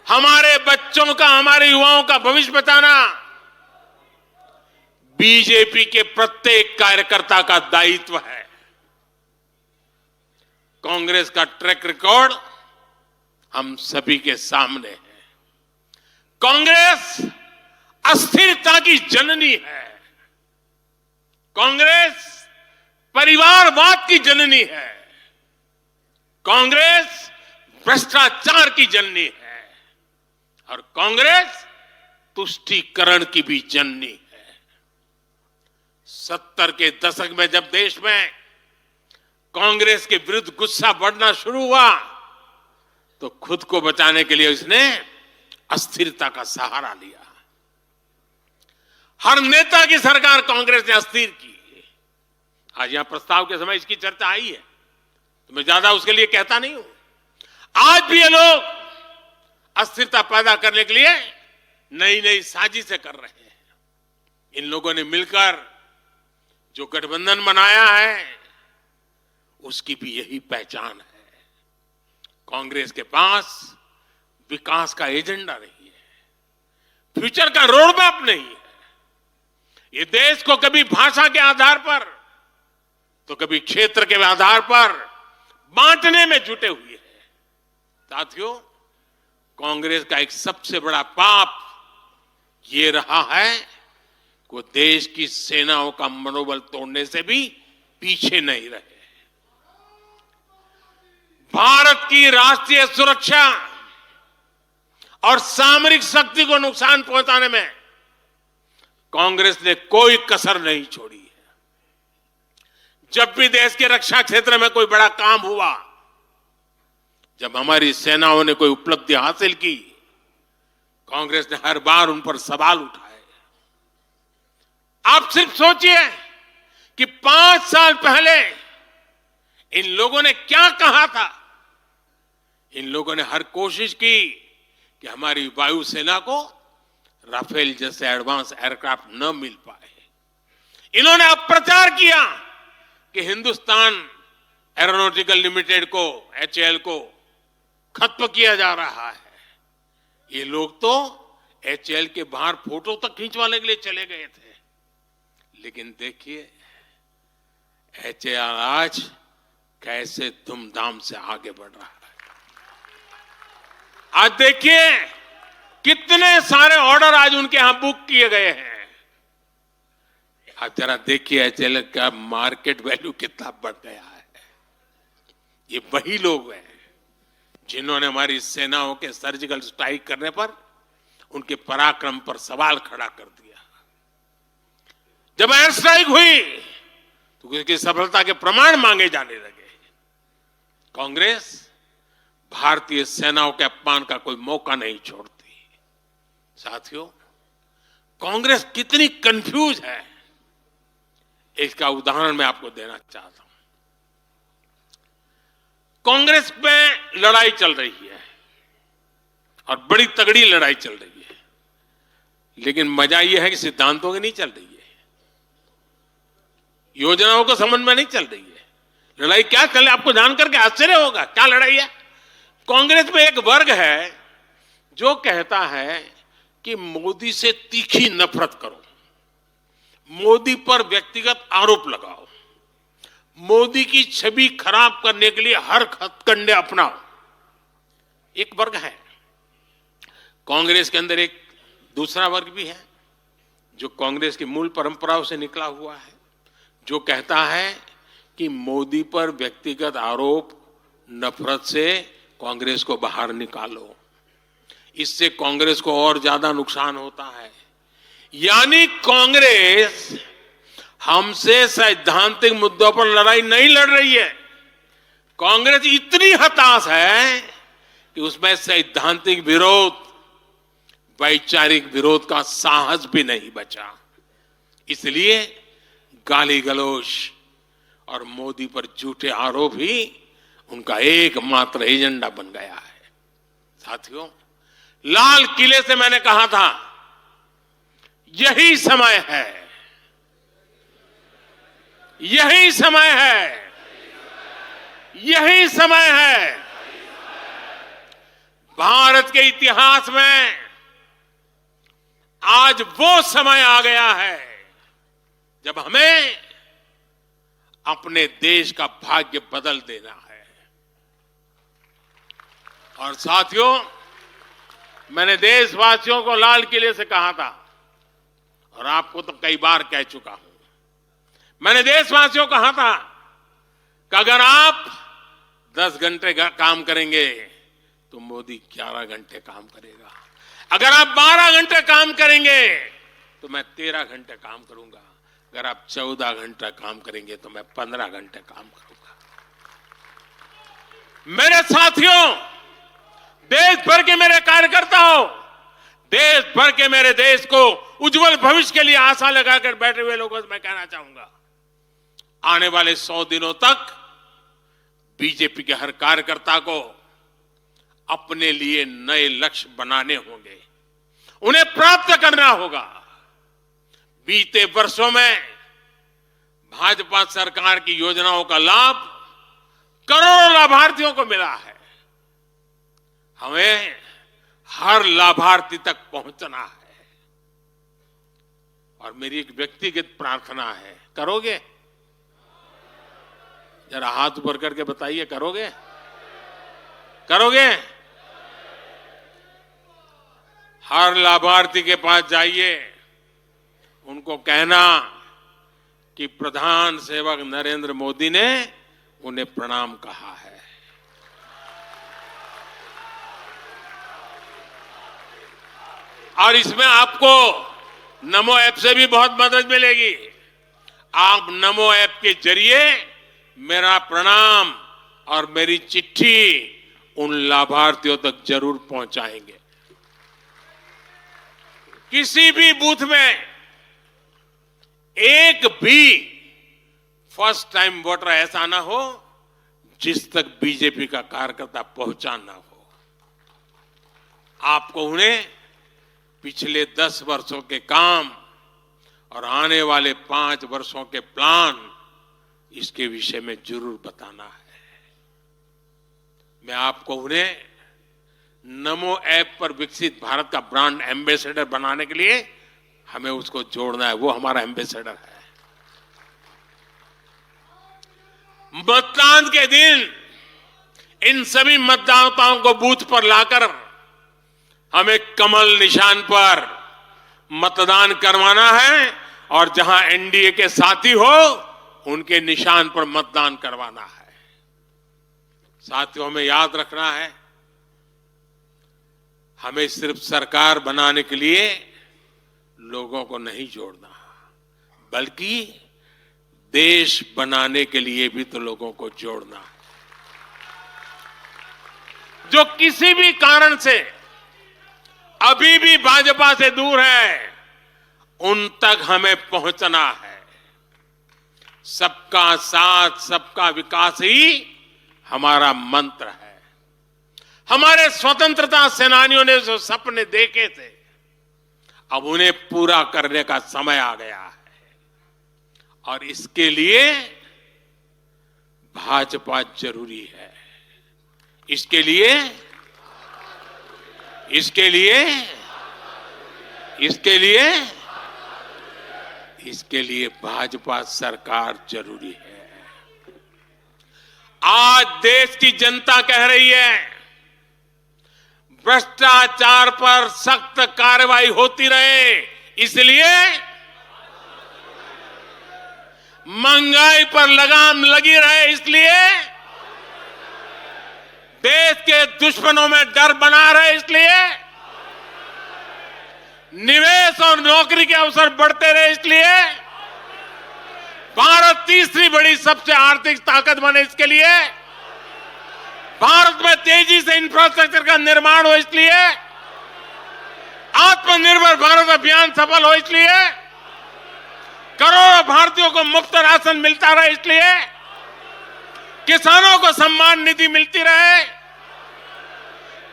हमारे बच्चों का, हमारे युवाओं का भविष्य बचाना बीजेपी के प्रत्येक कार्यकर्ता का दायित्व है। कांग्रेस का ट्रैक रिकॉर्ड हम सभी के सामने है। कांग्रेस अस्थिरता की जननी है। कांग्रेस परिवारवाद की जननी है, कांग्रेस भ्रष्टाचार की जननी है और कांग्रेस तुष्टीकरण की भी जननी है। 70 के दशक में जब देश में कांग्रेस के विरुद्ध गुस्सा बढ़ना शुरू हुआ तो खुद को बचाने के लिए उसने अस्थिरता का सहारा लिया। हर नेता की सरकार कांग्रेस ने अस्थिर की। आज यहां प्रस्ताव के समय इसकी चर्चा आई है तो मैं ज्यादा उसके लिए कहता नहीं हूं। आज भी ये लोग अस्थिरता पैदा करने के लिए नई नई साजिशें कर रहे हैं। इन लोगों ने मिलकर जो गठबंधन बनाया है उसकी भी यही पहचान है। कांग्रेस के पास विकास का एजेंडा नहीं है, फ्यूचर का रोड मैप नहीं है। ये देश को कभी भाषा के आधार पर तो कभी क्षेत्र के आधार पर बांटने में जुटे हुए हैं। साथियों, कांग्रेस का एक सबसे बड़ा पाप ये रहा है कि वो देश की सेनाओं का मनोबल तोड़ने से भी पीछे नहीं रहे। भारत की राष्ट्रीय सुरक्षा और सामरिक शक्ति को नुकसान पहुंचाने में कांग्रेस ने कोई कसर नहीं छोड़ी है। जब भी देश के रक्षा क्षेत्र में कोई बड़ा काम हुआ, जब हमारी सेनाओं ने कोई उपलब्धि हासिल की, कांग्रेस ने हर बार उन पर सवाल उठाए। आप सिर्फ सोचिए कि 5 साल पहले इन लोगों ने क्या कहा था। इन लोगों ने हर कोशिश की कि हमारी वायुसेना को राफेल जैसे एडवांस एयरक्राफ्ट न मिल पाए। इन्होंने अप्रचार किया कि हिंदुस्तान एरोनॉटिकल लिमिटेड को, HAL को खत्म किया जा रहा है। ये लोग तो HAL के बाहर फोटो तक खींचवाने के लिए चले गए थे। लेकिन देखिए HAL आज कैसे धूमधाम से आगे बढ़ रहा है। आज देखिए कितने सारे ऑर्डर आज उनके यहां बुक किए गए हैं। आज जरा देखिए HAL का मार्केट वैल्यू कितना बढ़ गया है। ये वही लोग हैं जिन्होंने हमारी सेनाओं के सर्जिकल स्ट्राइक करने पर उनके पराक्रम पर सवाल खड़ा कर दिया। जब एयर स्ट्राइक हुई तो उसकी सफलता के प्रमाण मांगे जाने लगे। कांग्रेस भारतीय सेनाओं के अपमान का कोई मौका नहीं छोड़ती। साथियों, कांग्रेस कितनी कंफ्यूज है इसका उदाहरण मैं आपको देना चाहता हूं। कांग्रेस में लड़ाई चल रही है और बड़ी तगड़ी लड़ाई चल रही है, लेकिन मजा यह है कि सिद्धांतों की नहीं चल रही है, योजनाओं को समझ में नहीं चल रही है। लड़ाई क्या चल रही है आपको जानकर के आश्चर्य होगा। क्या लड़ाई है? कांग्रेस में एक वर्ग है जो कहता है कि मोदी से तीखी नफरत करो, मोदी पर व्यक्तिगत आरोप लगाओ, मोदी की छवि खराब करने के लिए हर हथकंडे अपनाओ। एक वर्ग है। कांग्रेस के अंदर एक दूसरा वर्ग भी है जो कांग्रेस की मूल परंपराओं से निकला हुआ है, जो कहता है कि मोदी पर व्यक्तिगत आरोप, नफरत से कांग्रेस को बाहर निकालो, इससे कांग्रेस को और ज्यादा नुकसान होता है। यानी कांग्रेस हमसे सैद्धांतिक मुद्दों पर लड़ाई नहीं लड़ रही है। कांग्रेस इतनी हताश है कि उसमें सैद्धांतिक विरोध, वैचारिक विरोध का साहस भी नहीं बचा। इसलिए गाली गलौज और मोदी पर झूठे आरोप ही उनका एकमात्र एजेंडा बन गया है। साथियों, लाल किले से मैंने कहा था यही समय है, यही समय है, यही समय है। भारत के इतिहास में आज वो समय आ गया है जब हमें अपने देश का भाग्य बदल देना है। और साथियों, मैंने देशवासियों को लाल किले से कहा था और आपको तो कई बार कह चुका हूं, मैंने देशवासियों को कहा था कि अगर आप 10 घंटे काम करेंगे तो मोदी 11 घंटे काम करेगा। अगर आप 12 घंटे काम करेंगे तो मैं 13 घंटे काम करूंगा। अगर आप 14 घंटा काम करेंगे तो मैं 15 घंटे काम करूंगा। मेरे साथियों, देश भर के मेरे कार्यकर्ताओं, देश भर के मेरे देश को उज्जवल भविष्य के लिए आशा लगाकर बैठे हुए लोगों से मैं कहना चाहूंगा, आने वाले 100 दिनों तक बीजेपी के हर कार्यकर्ता को अपने लिए नए लक्ष्य बनाने होंगे, उन्हें प्राप्त करना होगा। बीते वर्षों में भाजपा सरकार की योजनाओं का लाभ करोड़ों लाभार्थियों को मिला है। हमें हर लाभार्थी तक पहुंचना है। और मेरी एक व्यक्तिगत प्रार्थना है, करोगे? जरा हाथ ऊपर करके बताइए, करोगे? करोगे? हर लाभार्थी के पास जाइए, उनको कहना कि प्रधान सेवक नरेंद्र मोदी ने उन्हें प्रणाम कहा है। और इसमें आपको नमो ऐप से भी बहुत मदद मिलेगी। आप नमो ऐप के जरिए मेरा प्रणाम और मेरी चिट्ठी उन लाभार्थियों तक जरूर पहुंचाएंगे। किसी भी बूथ में एक भी फर्स्ट टाइम वोटर ऐसा ना हो जिस तक बीजेपी का कार्यकर्ता पहुंचा ना हो। आपको उन्हें पिछले 10 वर्षों के काम और आने वाले 5 वर्षों के प्लान, इसके विषय में जरूर बताना है। मैं आपको उन्हें नमो ऐप पर विकसित भारत का ब्रांड एम्बेसडर बनाने के लिए हमें उसको जोड़ना है। वो हमारा एम्बेसडर है। मतदान के दिन इन सभी मतदाताओं को बूथ पर लाकर हमें कमल निशान पर मतदान करवाना है और जहां एनडीए के साथी हो उनके निशान पर मतदान करवाना है। साथियों, हमें याद रखना है, हमें सिर्फ सरकार बनाने के लिए लोगों को नहीं जोड़ना, बल्कि देश बनाने के लिए भी तो लोगों को जोड़ना है। जो किसी भी कारण से अभी भी भाजपा से दूर है, उन तक हमें पहुंचना है। सबका साथ, सबका विकास ही हमारा मंत्र है। हमारे स्वतंत्रता सेनानियों ने जो सपने देखे थे, अब उन्हें पूरा करने का समय आ गया है। और इसके लिए भाजपा जरूरी है। इसके लिए भाजपा सरकार जरूरी है। आज देश की जनता कह रही है, भ्रष्टाचार पर सख्त कार्रवाई होती रहे, इसलिए महंगाई पर लगाम लगी रहे, इसलिए देश के दुश्मनों में डर बना रहे, इसलिए निवेश और नौकरी के अवसर बढ़ते रहे, इसलिए भारत तीसरी बड़ी सबसे आर्थिक ताकत बने, इसके लिए भारत में तेजी से इंफ्रास्ट्रक्चर का निर्माण हो, इसलिए आत्मनिर्भर भारत अभियान सफल हो, इसलिए करोड़ों भारतीयों को मुफ्त राशन मिलता रहे, इसलिए किसानों को सम्मान निधि मिलती रहे,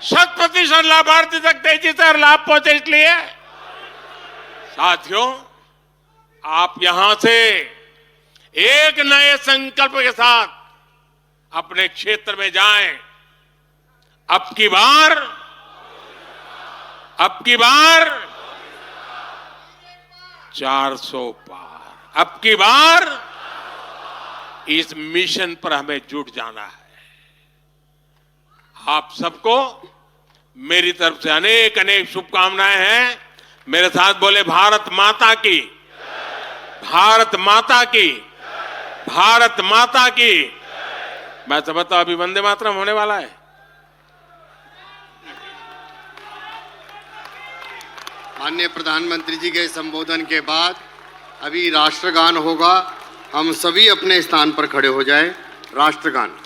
100% लाभार्थी तक तेजी से लाभ पहुंचे, इसलिए साथियों, आप यहां से एक नए संकल्प के साथ अपने क्षेत्र में जाएं। अब की बार 400 पार, अब की बार इस मिशन पर हमें जुट जाना है। आप सबको मेरी तरफ से अनेक अनेक शुभकामनाएं हैं। मेरे साथ बोले, भारत माता की, भारत माता की। भारत माता की। मैं समझता हूं अभी वंदे मातरम होने वाला है। माननीय प्रधानमंत्री जी के संबोधन के बाद अभी राष्ट्रगान होगा। हम सभी अपने स्थान पर खड़े हो जाएं। राष्ट्रगान।